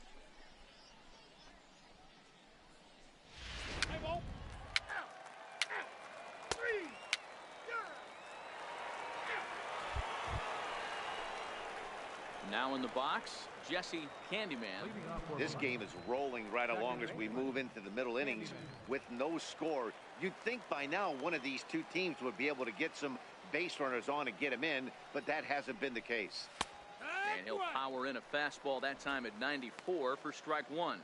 Speaker 2: Now in the box, Jesse Candyman.
Speaker 3: This game is rolling right along as we move into the middle innings with no score. You'd think by now one of these two teams would be able to get some base runners on and get them in, but that hasn't been the case.
Speaker 2: And he'll power in a fastball that time at 94 for strike 1.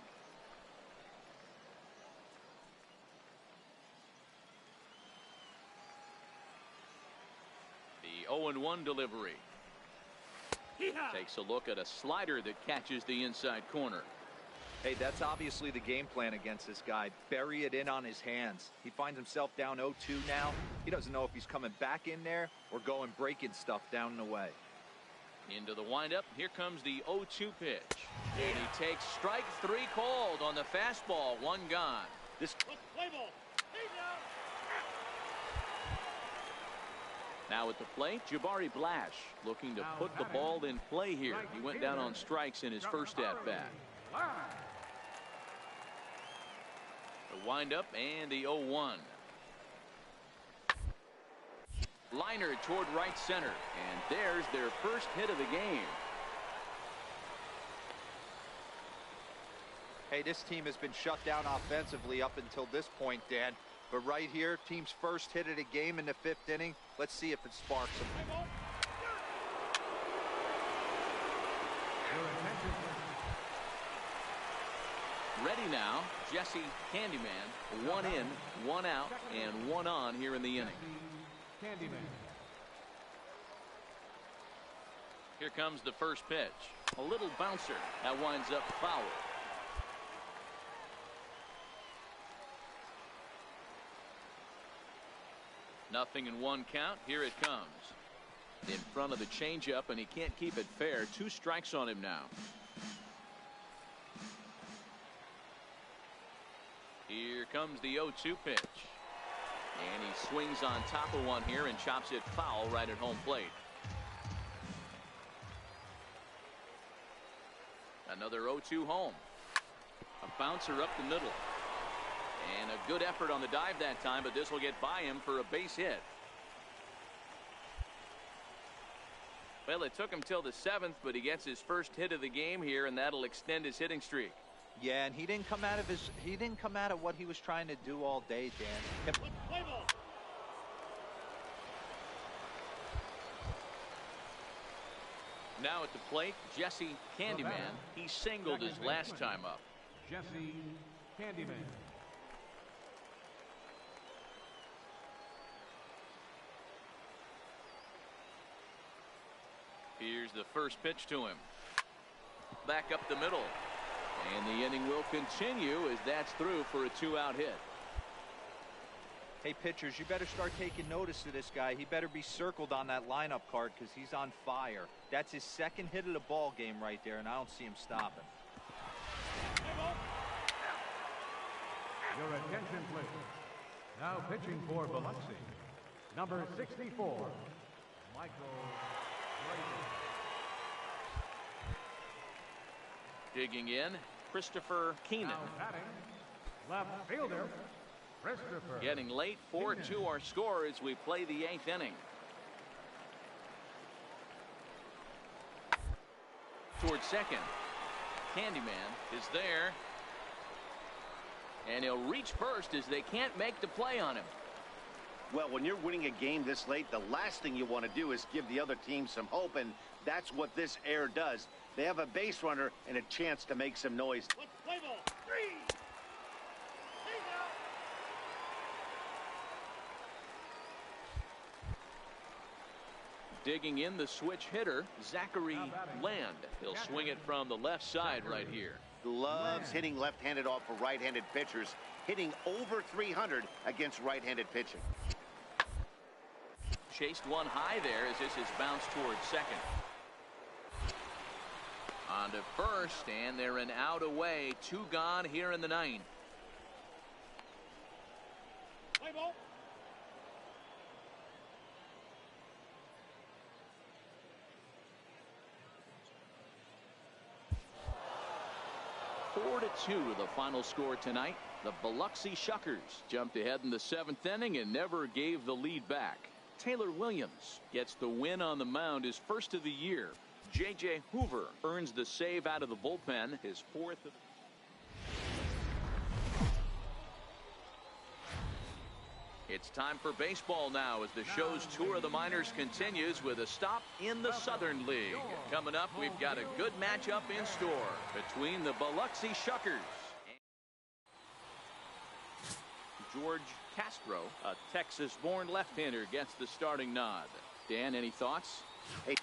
Speaker 2: The 0-1 delivery. Takes a look at a slider that catches the inside corner.
Speaker 5: Hey, that's obviously the game plan against this guy. Bury it in on his hands. He finds himself down 0-2 now. He doesn't know if he's coming back in there or going breaking stuff down and away.
Speaker 2: Into the windup. Here comes the 0-2 pitch. And he takes strike 3 called on the fastball. 1 gone.
Speaker 3: This
Speaker 2: Now at the plate, Jabari Blash looking to put the ball in play here. He went down on strikes in his first at-bat. The windup and the 0-1. Liner toward right center, and there's their first hit of the game.
Speaker 5: Hey, this team has been shut down offensively up until this point, Dan. But right here, team's first hit of the game in the 5th inning. Let's see if it sparks them.
Speaker 2: Ready now, Jesse Candyman. 1 in, 1 out, and 1 on here in the inning.
Speaker 4: Candyman.
Speaker 2: Here comes the first pitch. A little bouncer that winds up foul. Nothing in 1 count. Here it comes. In front of the changeup, and he can't keep it fair. 2 strikes on him now. Here comes the 0-2 pitch. And he swings on top of one here and chops it foul right at home plate. Another 0-2 home. A bouncer up the middle. And a good effort on the dive that time, but this will get by him for a base hit. Well, it took him till the 7th, but he gets his first hit of the game here, and that'll extend his hitting streak.
Speaker 5: Yeah, and he didn't come out of what he was trying to do all day, Dan.
Speaker 2: Now at the plate, Jesse Candyman. He singled his last time up.
Speaker 4: Jesse Candyman.
Speaker 2: Here's the first pitch to him. Back up the middle. And the inning will continue as that's through for a 2-out hit.
Speaker 5: Hey, pitchers, you better start taking notice of this guy. He better be circled on that lineup card because he's on fire. That's his 2nd hit of the ball game right there, and I don't see him stopping.
Speaker 4: Your attention, please. Now pitching for Biloxi, number 64, Michael Brady.
Speaker 2: Digging in, Christopher Keenan.
Speaker 4: Now batting, left fielder, Christopher.
Speaker 2: Getting late, 4-2 our score as we play the 8th inning. Towards second. Candyman is there. And he'll reach first as they can't make the play on him.
Speaker 3: Well, when you're winning a game this late, the last thing you want to do is give the other team some hope, and that's what this error does. They have a base runner and a chance to make some noise.
Speaker 4: Play ball. 3.
Speaker 2: Digging in the switch hitter, Zachary Land. He'll swing it from the left side right here.
Speaker 3: Loves hitting left-handed off of right-handed pitchers, hitting over 300 against right-handed pitching.
Speaker 2: Chased one high there as this is bounced towards second. On to first, and they're an out away. 2 gone here in the 9th.
Speaker 4: Play ball.
Speaker 2: Four to 2 the final score tonight. The Biloxi Shuckers jumped ahead in the 7th inning and never gave the lead back. Taylor Williams gets the win on the mound, his first of the year. J.J. Hoover earns the save out of the bullpen, his 4th of. It's time for baseball now as the show's tour of the minors continues with a stop in the Southern League. Coming up, we've got a good matchup in store between the Biloxi Shuckers and George Castro, a Texas-born left-hander, gets the starting nod. Dan, any thoughts?
Speaker 3: Hey.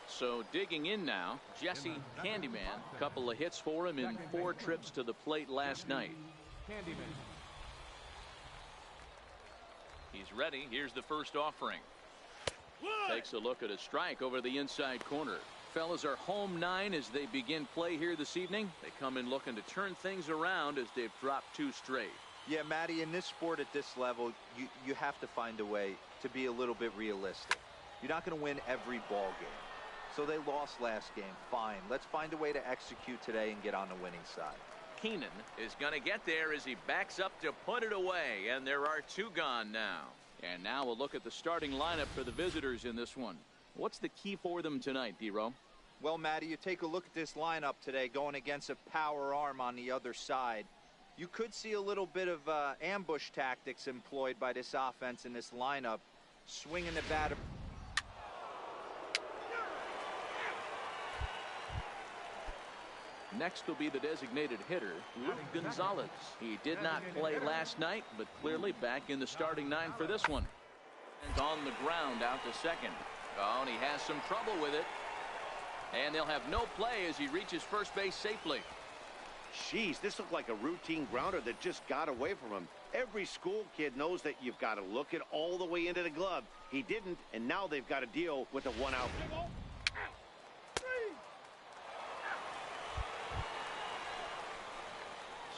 Speaker 2: So digging in now, Jesse Candyman. A couple of hits for him in 4 trips to the plate last night.
Speaker 4: Candyman.
Speaker 2: He's ready. Here's the first offering. Takes a look at a strike over the inside corner. Fellas are home 9 as they begin play here this evening. They come in looking to turn things around as they've dropped 2 straight.
Speaker 5: Yeah, Matty, in this sport at this level, you have to find a way to be a little bit realistic. You're not going to win every ball game. So they lost last game. Fine. Let's find a way to execute today and get on the winning side.
Speaker 2: Keenan is going to get there as he backs up to put it away, and there are two gone now. And now we'll look at the starting lineup for the visitors in this one. What's the key for them tonight, D-Row?
Speaker 5: Well, Matty, you take a look at this lineup today going against a power arm on the other side. You could see a little bit of ambush tactics employed by this offense in this lineup. Swinging the bat.
Speaker 2: Next will be the designated hitter, Luke Gonzalez. He did not play last night, but clearly back in the starting nine for this one. And on the ground out to second. Oh, and he has some trouble with it. And they'll have no play as he reaches first base safely.
Speaker 3: Jeez, this looked like a routine grounder that just got away from him. Every school kid knows that you've got to look it all the way into the glove. He didn't, and now they've got to deal with a one-out.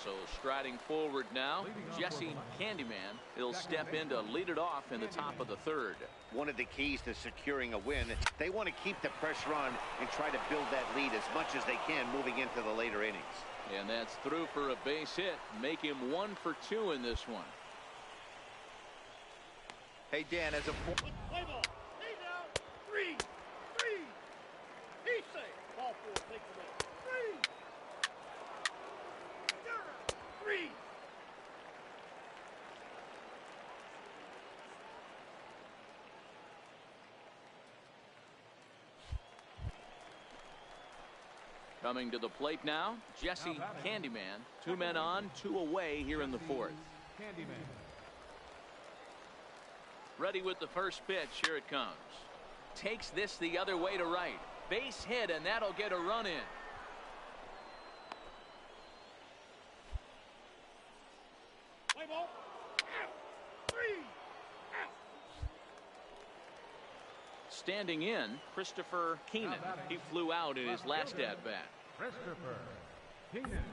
Speaker 2: So striding forward now, Jesse Candyman. He'll step in to lead it off in the top of the third.
Speaker 3: One of the keys to securing a win, they want to keep the pressure on and try to build that lead as much as they can moving into the later innings.
Speaker 2: And that's through for a base hit. Make him 1 for 2 in this one.
Speaker 5: Hey, Dan, as a...
Speaker 4: Play ball. He's out. 3. He's safe. Ball 4. Take the ball. 3.
Speaker 2: Coming to the plate now, Jesse Candyman. 2 men on, 2 away here in the fourth.
Speaker 4: Candyman.
Speaker 2: Ready with the first pitch. Here it comes. Takes this the other way to right. Base hit, and that'll get a run in.
Speaker 4: Play ball. Out. 3. Out.
Speaker 2: Standing in, Christopher Keenan. He flew out in his last at-bat.
Speaker 4: Christopher Keenan.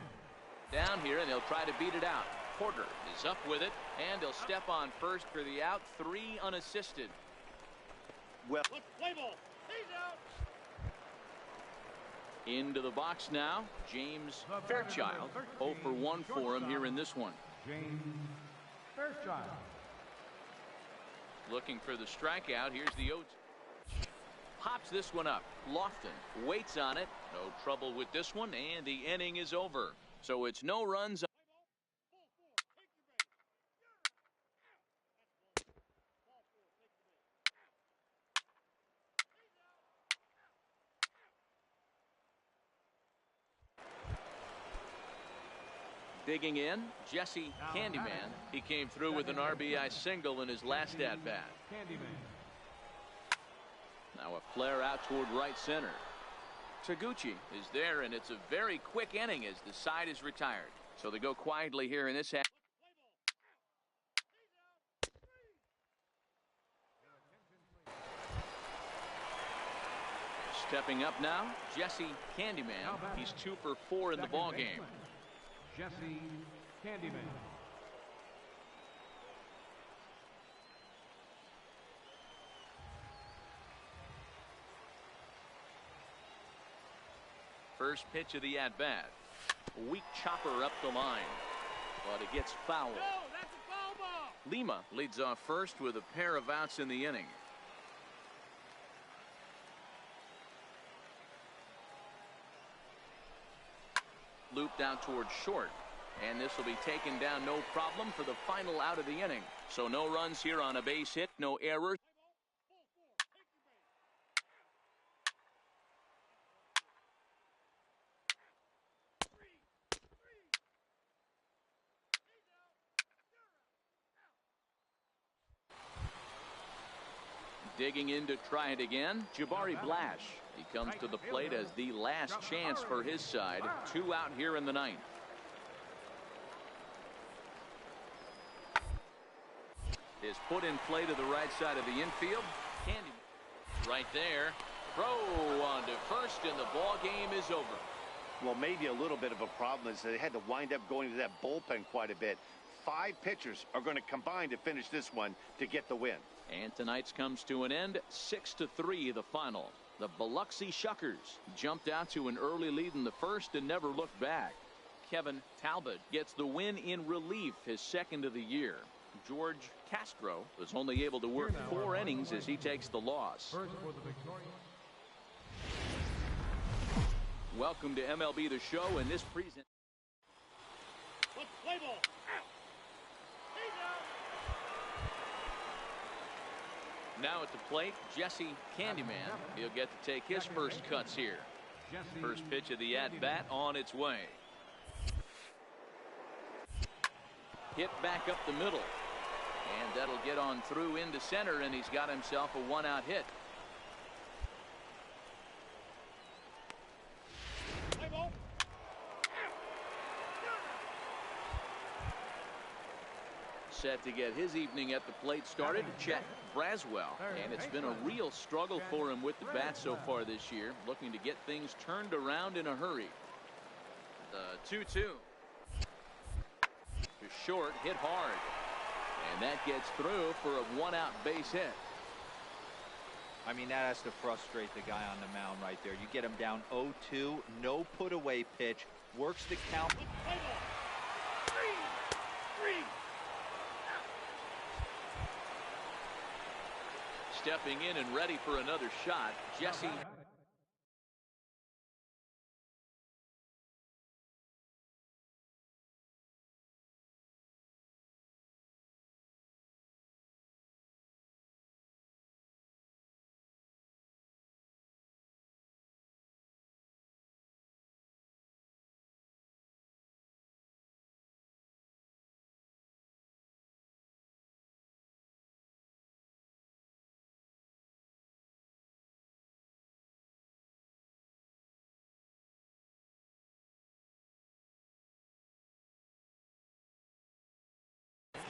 Speaker 2: Down here, and they'll try to beat it out. Porter is up with it, and he'll step on first for the out. 3 unassisted.
Speaker 3: Well,
Speaker 4: Play ball. He's out.
Speaker 2: Into the box now, James Fairchild. 0 for 1 for him here in this one.
Speaker 4: James Fairchild.
Speaker 2: Looking for the strikeout. Here's the 0. Pops this one up. Lofton waits on it. No trouble with this one, and the inning is over. So it's no runs. Digging in, Jesse Candyman. He came through with an RBI single in his last at-bat.
Speaker 4: Candyman.
Speaker 2: Now a flare out toward right center. Taguchi is there, and it's a very quick inning as the side is retired. So they go quietly here in this half. Stepping up now, Jesse Candyman. He's 2 for 4 in the ball game.
Speaker 4: Jesse Candyman.
Speaker 2: First pitch of the at-bat. Weak chopper up the line, but it gets foul.
Speaker 4: No, that's a foul ball.
Speaker 2: Lima leads off first with a pair of outs in the inning. Looped out towards short, and this will be taken down no problem for the final out of the inning. So no runs here on a base hit, no errors. Digging in to try it again, Jabari Blash. He comes to the plate as the last chance for his side. 2 out here in the ninth. Is put in play to the right side of the infield. Candy right there. Throw on to first, and the ball game is over.
Speaker 3: well, maybe a little bit of a problem is they had to wind up going to that bullpen quite a bit. 5 pitchers are going to combine to finish this one to get the win.
Speaker 2: And tonight's comes to an end. 6-3 the final. The Biloxi Shuckers jumped out to an early lead in the first and never looked back. Kevin Talbot gets the win in relief, his second of the year. George Castro was only able to work 4 innings as he takes the loss. Welcome to MLB The Show, and this present.
Speaker 4: Let's play ball. He's out.
Speaker 2: Now at the plate, Jesse Candyman. He'll get to take his first cuts here. First pitch of the at-bat on its way. Hit back up the middle. And that'll get on through into center, and he's got himself a 1-out hit.
Speaker 4: Play ball.
Speaker 2: Set to get his evening at the plate started, Chet Braswell. And it's been a real struggle for him with the bat so far this year, looking to get things turned around in a hurry. The 2-2. To short, hit hard. And that gets through for a 1-out base hit.
Speaker 5: I mean, that has to frustrate the guy on the mound right there. You get him down 0-2, no put away pitch, works the count.
Speaker 4: Let's play ball. 3.
Speaker 2: Stepping in and ready for another shot, Jesse.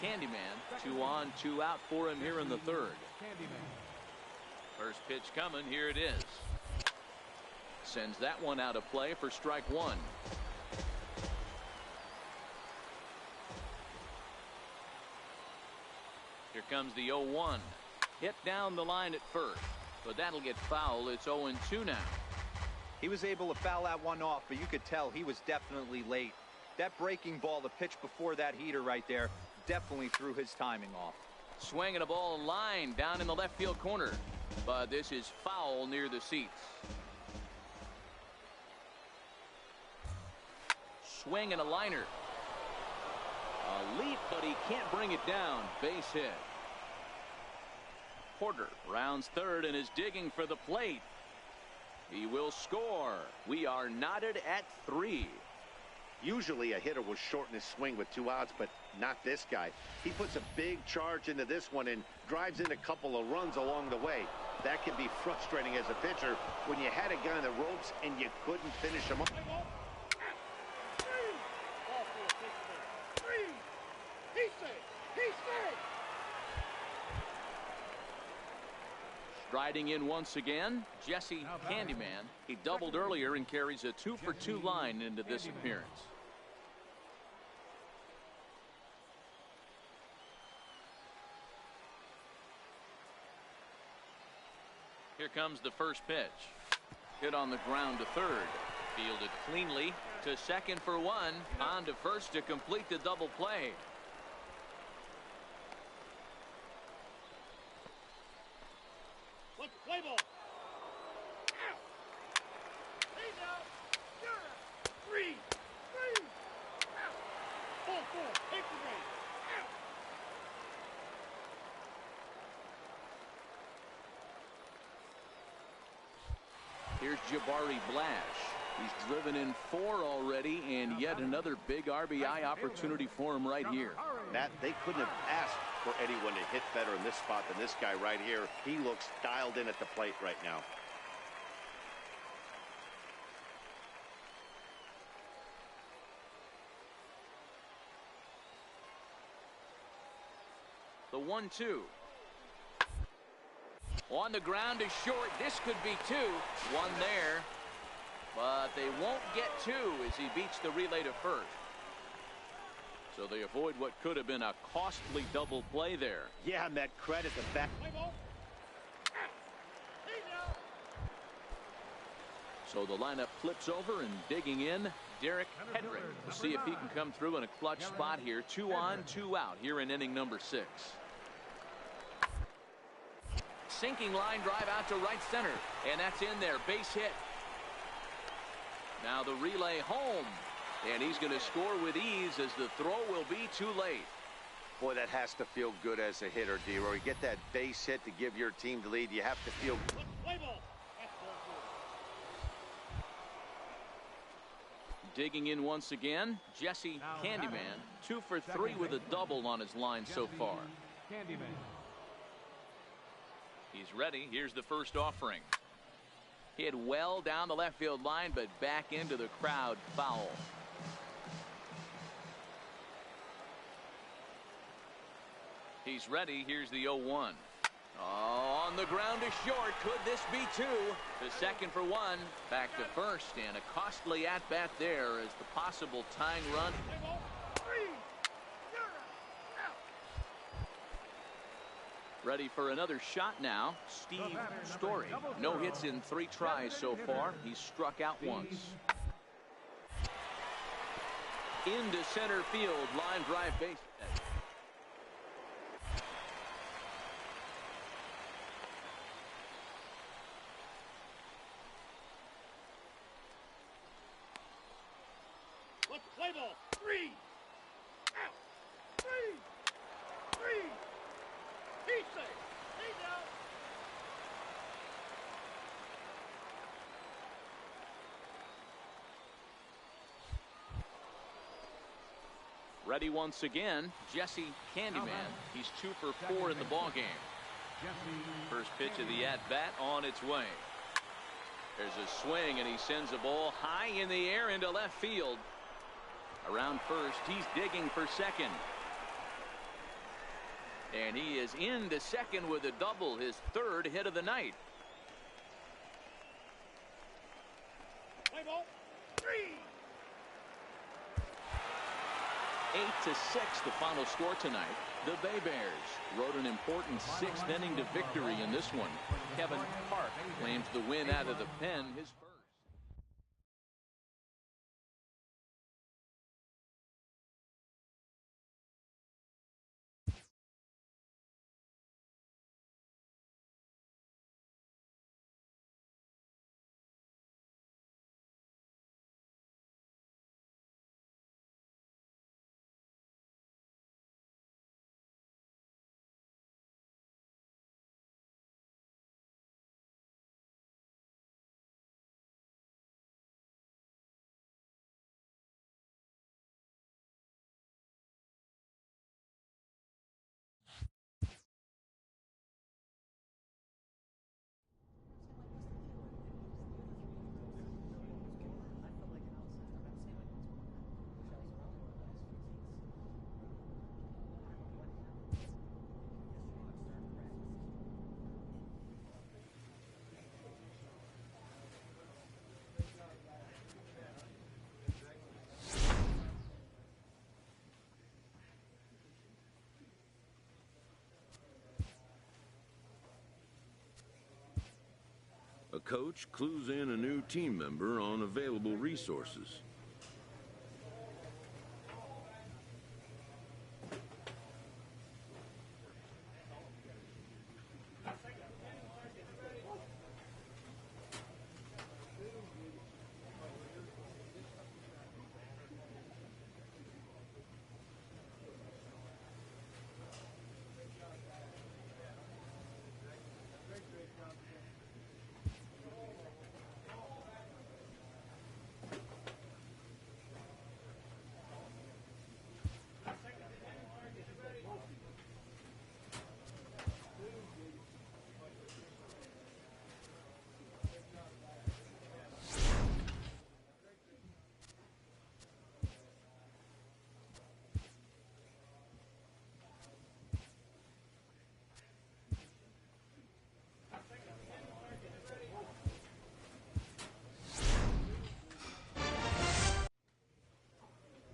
Speaker 2: Candyman, 2 on, 2 out for him here in the third. First pitch coming, here it is. Sends that one out of play for strike 1. Here comes the 0-1. Hit down the line at first, but that'll get foul. It's 0-2 now.
Speaker 5: He was able to foul that one off, but you could tell he was definitely late. That breaking ball, the pitch before that heater right there, definitely threw his timing off.
Speaker 2: Swinging a ball line down in the left field corner, but this is foul near the seats. Swing and a liner. A leap, but he can't bring it down. Base hit. Porter rounds third and is digging for the plate. He will score. We are knotted at 3.
Speaker 3: Usually a hitter will shorten his swing with 2 outs, but not this guy. He puts a big charge into this one and drives in a couple of runs along the way. That can be frustrating as a pitcher when you had a guy on the ropes and you couldn't finish him up.
Speaker 4: Play ball. 3. Ball 4. Take the ball. 3. He's safe. He's safe.
Speaker 2: Striding in once again, Jesse Candyman. He doubled earlier and carries a 2-for-2 line into this appearance. Here comes the first pitch. Hit on the ground to third. Fielded cleanly to second for 1. On to first to complete the double play.
Speaker 4: Let's play ball. Out. He's out. You're out. 3. Out. Ball 4. Take the rain. Out.
Speaker 2: Here's Jabari Blash. He's driven in 4 already, and yet another big RBI opportunity for him right here.
Speaker 3: Matt, they couldn't have asked for anyone to hit better in this spot than this guy right here. He looks dialed in at the plate right now.
Speaker 2: The 1-2. On the ground to short. This could be 2. 1 there. But they won't get 2 as he beats the relay to first. So they avoid what could have been a costly double play there.
Speaker 3: Yeah, Met, credit the back.
Speaker 4: Play ball. Out. He's out.
Speaker 2: So the lineup flips over, and digging in, Derek Hedrick. We'll see if he can come through in a clutch spot here. 2 on, 2 out here in inning number 6. Sinking line drive out to right center, and that's in there. Base hit. Now the relay home, and he's going to score with ease as the throw will be too late.
Speaker 3: Boy, that has to feel good as a hitter, D-Roy. You get that base hit to give your team the lead. You have to feel good.
Speaker 2: Digging in once again, Jesse Candyman, 2 for 3 with a double on his line so far. He's ready. Here's the first offering. Hit well down the left field line, but back into the crowd, foul. He's ready. Here's the 0-1. Oh, on the ground to short. Could this be 2? The second for 1. Back to first, and a costly at-bat there as the possible tying run. Ready for another shot now. Steve Story. No hits in 3 tries so far. He's struck out once. Into center field. Line drive base hit.
Speaker 4: Let's play ball. 3 out. 3. He's safe. He's out.
Speaker 2: Ready once again, Jesse Candyman. He's 2 for 4 in the ballgame. First pitch of the at-bat on its way. There's a swing, and he sends a ball high in the air into left field. Around first, he's digging for second. And he is into second with a double, his 3rd hit of the night.
Speaker 4: Play ball. 3.
Speaker 2: 8-6 the final score tonight. The Bay Bears rode an important 6th inning to victory in this one. Kevin Park claims the win out of the pen, his first.
Speaker 6: A coach clues in a new team member on available resources.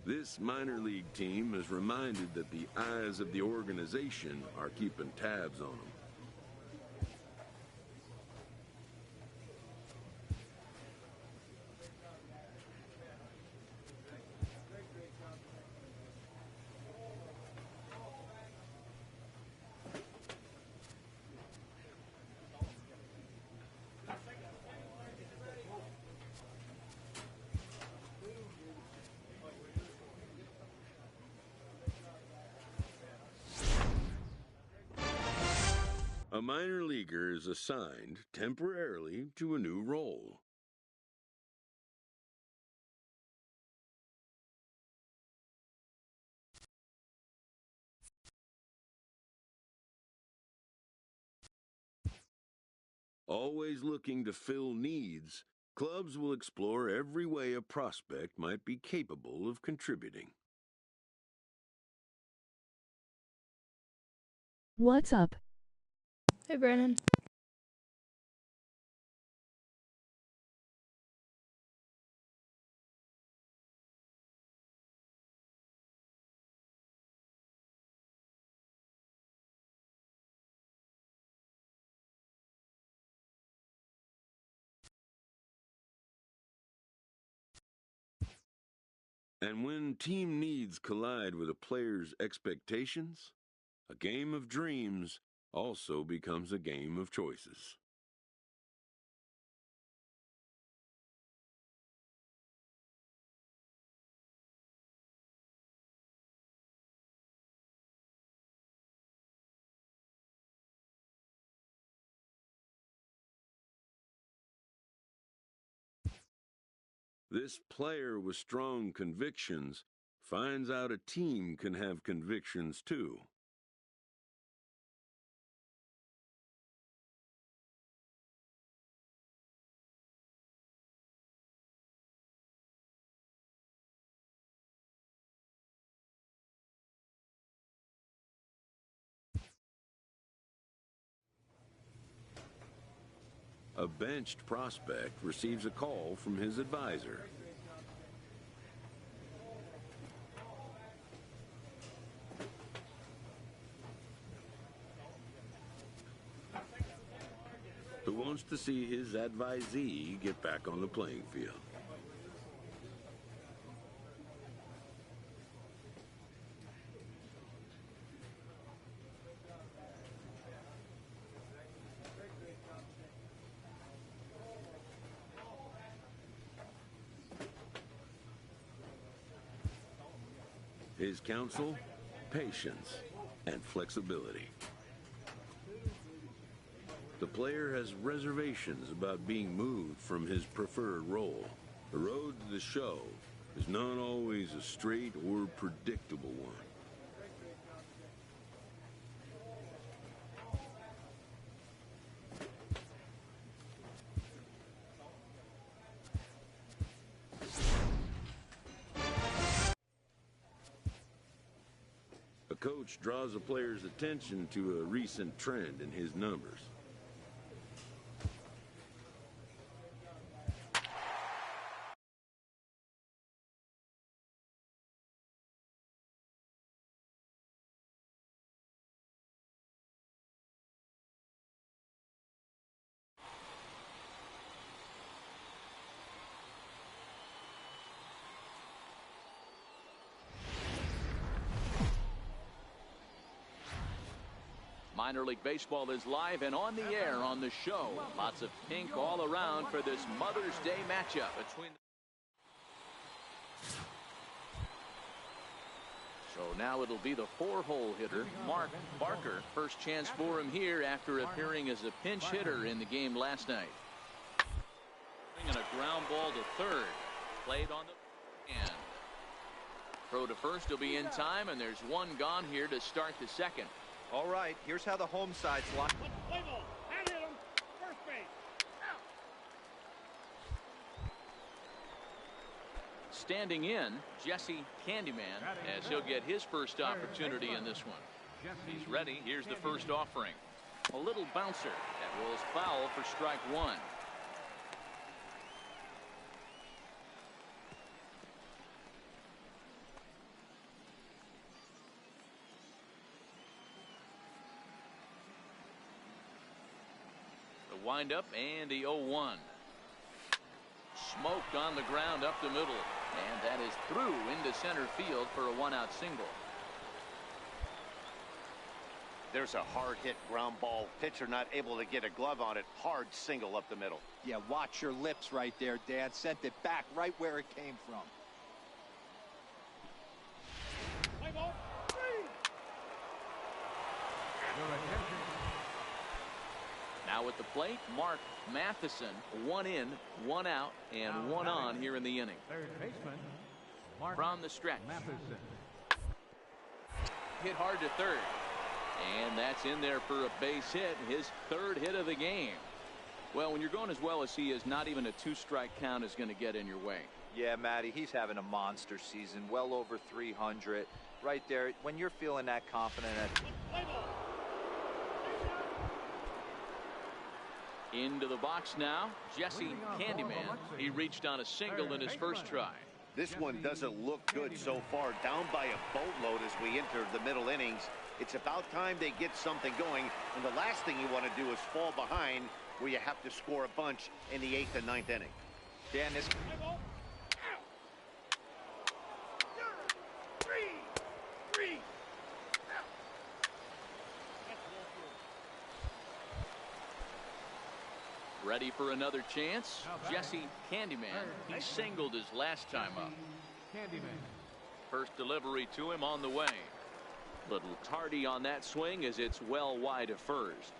Speaker 6: This minor league team is reminded that the eyes of the organization are keeping tabs on them. A minor leaguer is assigned temporarily to a new role. Always looking to fill needs, clubs will explore every way a prospect might be capable of contributing.
Speaker 7: What's up?
Speaker 1: Hey, Brandon.
Speaker 6: And when team needs collide with a player's expectations, a game of dreams also becomes a game of choices. This player with strong convictions finds out a team can have convictions too. A benched prospect receives a call from his advisor. Who wants to see his advisee get back on the playing field. His counsel, patience, and flexibility. The player has reservations about being moved from his preferred role. The road to the show is not always a straight or predictable one. A coach draws a player's attention to a recent trend in his numbers.
Speaker 2: Minor League Baseball is live and on the air on the show. Lots of pink all around for this Mother's Day matchup between. So now it'll be the 4-hole hitter, Mark Barker. First chance for him here after appearing as a pinch hitter in the game last night. And a ground ball to third. Played on the hand. Throw to first will be in time, and there's one gone here to start the second.
Speaker 5: All right, here's how the home side's locked.
Speaker 4: Play ball. And hit him. First base. Out.
Speaker 2: Standing in, Jesse Candyman, as he'll get his first opportunity in this one. He's ready. Here's the first offering. A little bouncer that rolls foul for strike one. The windup and the 0-1. Smoked on the ground up the middle. And that is through into center field for a one-out single.
Speaker 3: There's a hard hit ground ball. Pitcher not able to get a glove on it. Hard single up the middle.
Speaker 5: Yeah, watch your lips right there, Dan. Sent it back right where it came from.
Speaker 4: Play ball.
Speaker 2: Now at the plate, Mark Matheson. 1 in, 1 out, and 1 on here in the inning.
Speaker 4: Third baseman, Mark
Speaker 2: From the stretch.
Speaker 4: Matheson.
Speaker 2: Hit hard to third. And that's in there for a base hit, his 3rd hit of the game. Well, when you're going as well as he is, not even a 2-strike count is going to get in your way.
Speaker 5: Yeah, Matty, he's having a monster season, well over 300. Right there, when you're feeling that confident.
Speaker 2: Into the box now, Jesse Candyman. He reached on a single in his first try.
Speaker 3: This one doesn't look good so far. Down by a boatload as we enter the middle innings. It's about time they get something going, and the last thing you want to do is fall behind where you have to score a bunch in the 8th and 9th inning.
Speaker 5: Dan, this
Speaker 2: Ready for another chance? Jesse Candyman. He singled his last time up.
Speaker 4: Candyman.
Speaker 2: First delivery to him on the way. Little tardy on that swing as it's well wide of first.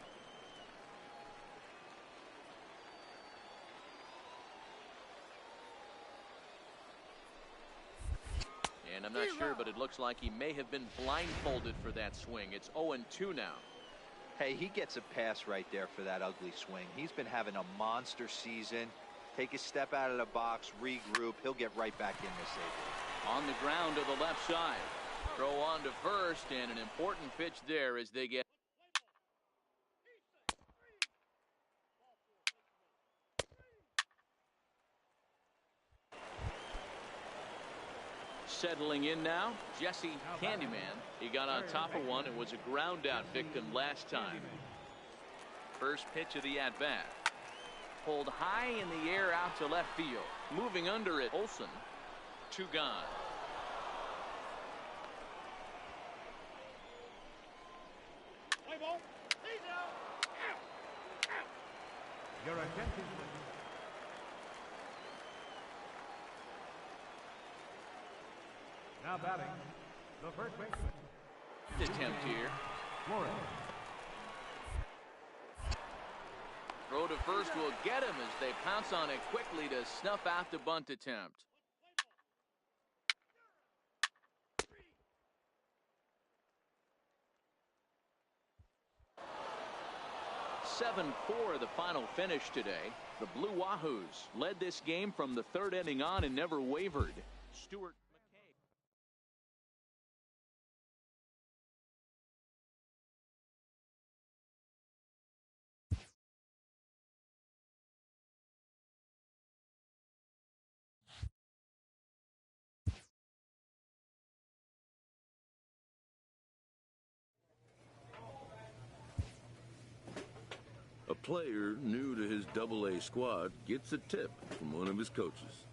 Speaker 2: And I'm not sure, but it looks like he may have been blindfolded for that swing. It's 0-2 now.
Speaker 5: Hey, he gets a pass right there for that ugly swing. He's been having a monster season. Take a step out of the box, regroup. He'll get right back in this April.
Speaker 2: On the ground to the left side. Throw on to first, and an important pitch there as they get. Settling in now, Jesse Candyman. He got on top of one and was a ground out victim last time. First pitch of the at-bat. Pulled high in the air out to left field. Moving under it, Olsen. 2 gone.
Speaker 4: Your attention, please. Now batting, the first baseman.
Speaker 2: Attempt here.
Speaker 4: Flores.
Speaker 2: Throw to first will get him as they pounce on it quickly to snuff out the bunt attempt. (7-4) the final finish today. The Blue Wahoos led this game from the 3rd inning on and never wavered. Stuart
Speaker 6: A player new to his Double-A squad gets a tip from one of his coaches.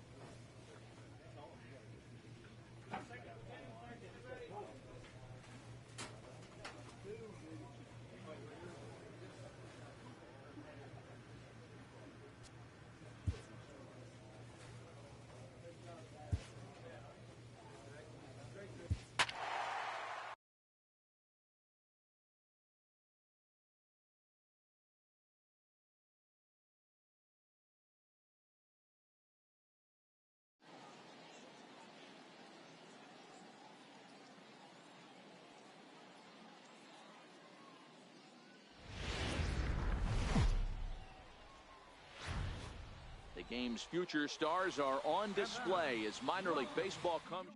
Speaker 2: The game's future stars are on display as minor league baseball comes.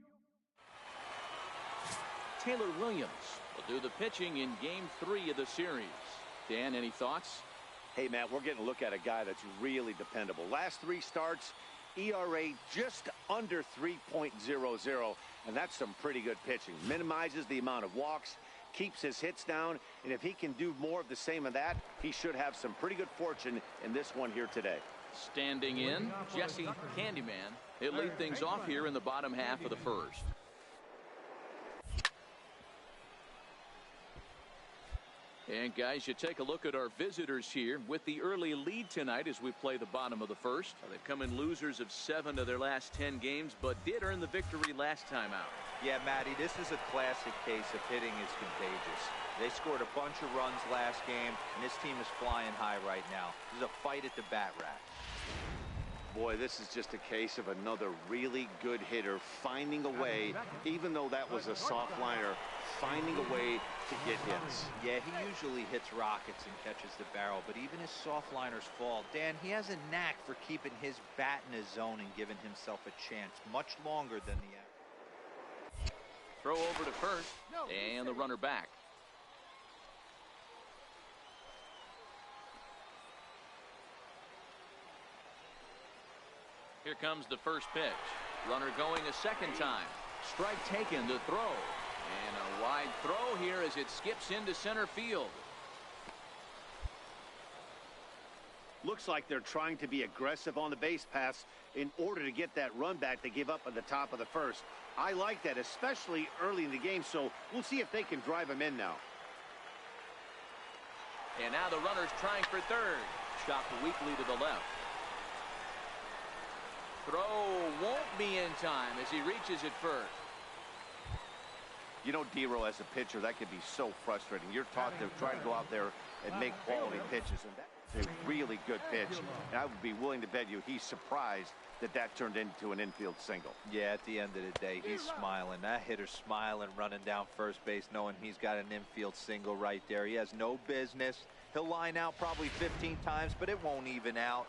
Speaker 2: Taylor Williams will do the pitching in Game 3 of the series. Dan, any thoughts?
Speaker 3: Hey, Matt, we're getting a look at a guy that's really dependable. Last 3 starts, ERA just under 3.00, and that's some pretty good pitching. Minimizes the amount of walks, keeps his hits down, and if he can do more of the same of that, he should have some pretty good fortune in this one here today.
Speaker 2: Standing in, Jesse Candyman. He'll lead things off here in the bottom half of the first. And guys, you take a look at our visitors here with the early lead tonight as we play the bottom of the first. They've come in losers of 7 of their last 10 games, but did earn the victory last time out.
Speaker 5: Yeah, Matty, this is a classic case of hitting is contagious. They scored a bunch of runs last game, and this team is flying high right now. This is a fight at the bat rack.
Speaker 3: Boy, this is just a case of another really good hitter finding a way, even though that was a soft liner, finding a way to get hits.
Speaker 5: Yeah, he usually hits rockets and catches the barrel, but even his soft liners fall. Dan, he has a knack for keeping his bat in his zone and giving himself a chance much longer than the average.
Speaker 2: Throw over to first, and the runner back. Here comes the first pitch. Runner going a second time. Strike taken to throw. And a wide throw here as it skips into center field.
Speaker 3: Looks like they're trying to be aggressive on the base pass in order to get that run back they give up at the top of the first. I like that, especially early in the game, so we'll see if they can drive him in now.
Speaker 2: And now the runner's trying for third. Chopped weakly to the left. Throw won't be in time as he reaches it first.
Speaker 3: You know, D-Row, as a pitcher, that could be so frustrating. You're taught to try to go out there and make quality pitches, and that's a really good pitch. And I would be willing to bet you he's surprised that that turned into an infield single.
Speaker 5: Yeah, at the end of the day, he's smiling. That hitter's smiling, running down first base, knowing he's got an infield single right there. He has no business. He'll line out probably 15 times, but it won't even out.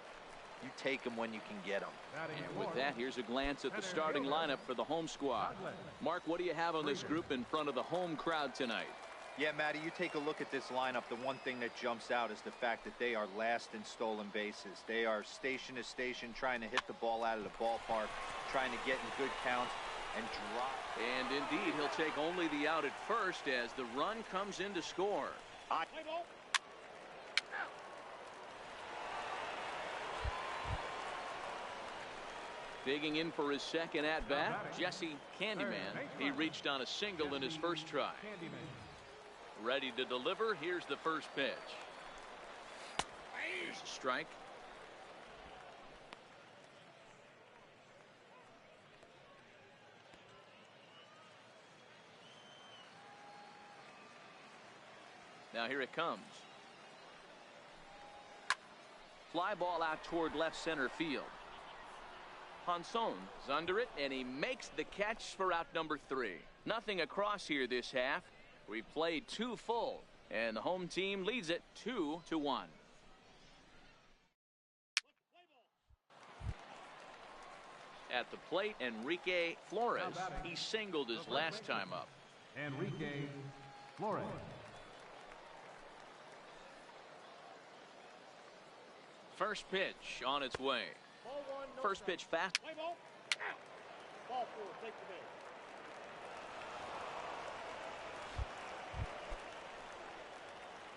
Speaker 5: You take him when you can get him.
Speaker 2: And with that, here's a glance at the starting lineup for the home squad. Mark, what do you have on this group in front of the home crowd tonight?
Speaker 5: Yeah, Matty, you take a look at this lineup. The one thing that jumps out is the fact that they are last in stolen bases. They are station to station trying to hit the ball out of the ballpark, trying to get in good counts and drop.
Speaker 2: And indeed, he'll take only the out at first as the run comes in to score. Digging in for his second at-bat, Jesse Candyman. He reached on a single in his first try. Ready to deliver. Here's the first pitch. Here's a strike. Now here it comes. Fly ball out toward left center field. Ponson is under it, and he makes the catch for out number 3. Nothing across here this half. We played 2 full, and the home team leads it 2-1. At the plate, Enrique Flores. He singled his last time up.
Speaker 4: Enrique Flores.
Speaker 2: First pitch on its way. First pitch fast.
Speaker 4: Ball 4, take the base.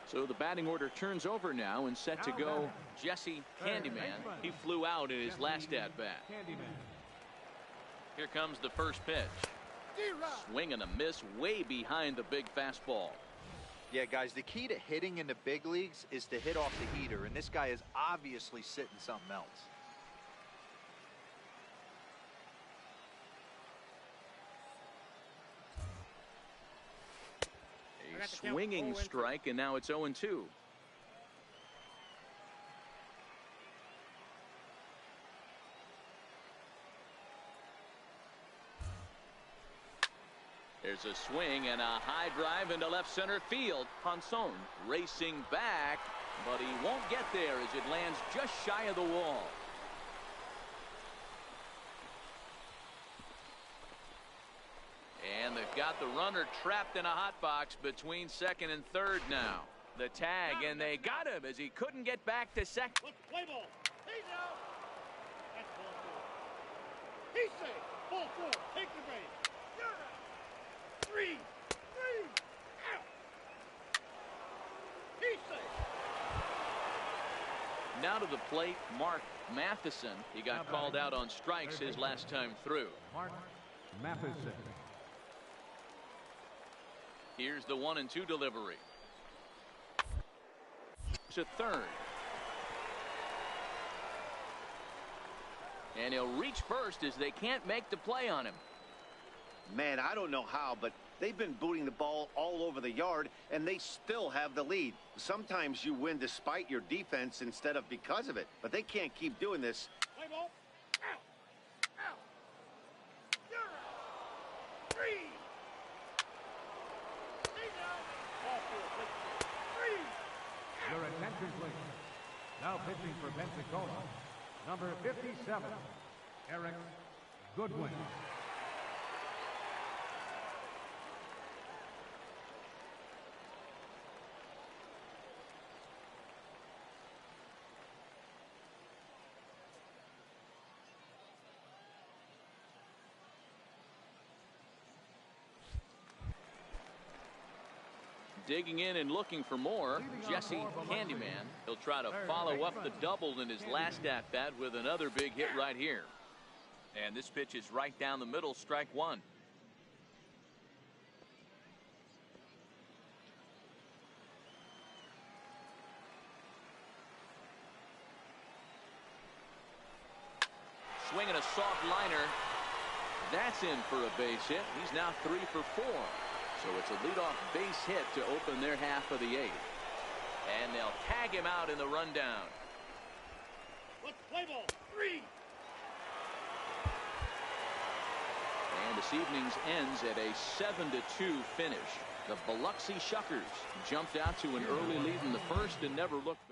Speaker 2: So the batting order turns over now and set to go Jesse Candyman. He flew out in his last at-bat. Here comes the first pitch. Swing and a miss way behind the big fastball.
Speaker 5: Yeah, guys, the key to hitting in the big leagues is to hit off the heater, and this guy is obviously sitting something else.
Speaker 2: A swinging strike, and now it's 0-2. There's a swing and a high drive into left center field. Ponson racing back, but he won't get there as it lands just shy of the wall. And they've got the runner trapped in a hot box between second and third now. The tag, and they got him as he couldn't get back to second.
Speaker 4: Play ball. He's out. That's ball 4. He's safe. Ball 4. Take the base. You're out. 3. Out. He's safe.
Speaker 2: Now to the plate, Mark Matheson. He got called out on strikes his last time through.
Speaker 4: Mark Matheson.
Speaker 2: Here's the 1-2 delivery. to third. And he'll reach first as they can't make the play on him.
Speaker 3: Man, I don't know how, but they've been booting the ball all over the yard, and they still have the lead. Sometimes you win despite your defense instead of because of it, but they can't keep doing this.
Speaker 4: Play ball. Out. Out. You're out. 3. Stay down. Ball 4. 3.
Speaker 7: Your attention, please. Now pitching for Pensacola, number 57, Eric Goodwin.
Speaker 2: Digging in and looking for more, Jesse Candyman. He'll try to follow up the double in his last at-bat with another big hit right here. And this pitch is right down the middle, strike one. Swinging a soft liner. That's in for a base hit. He's now 3 for 4. So it's a leadoff base hit to open their half of the 8th. And they'll tag him out in the rundown.
Speaker 4: Let's play ball. 3.
Speaker 2: And this evening's ends at a 7-2 finish. The Biloxi Shuckers jumped out to an early lead in the first and never looked back.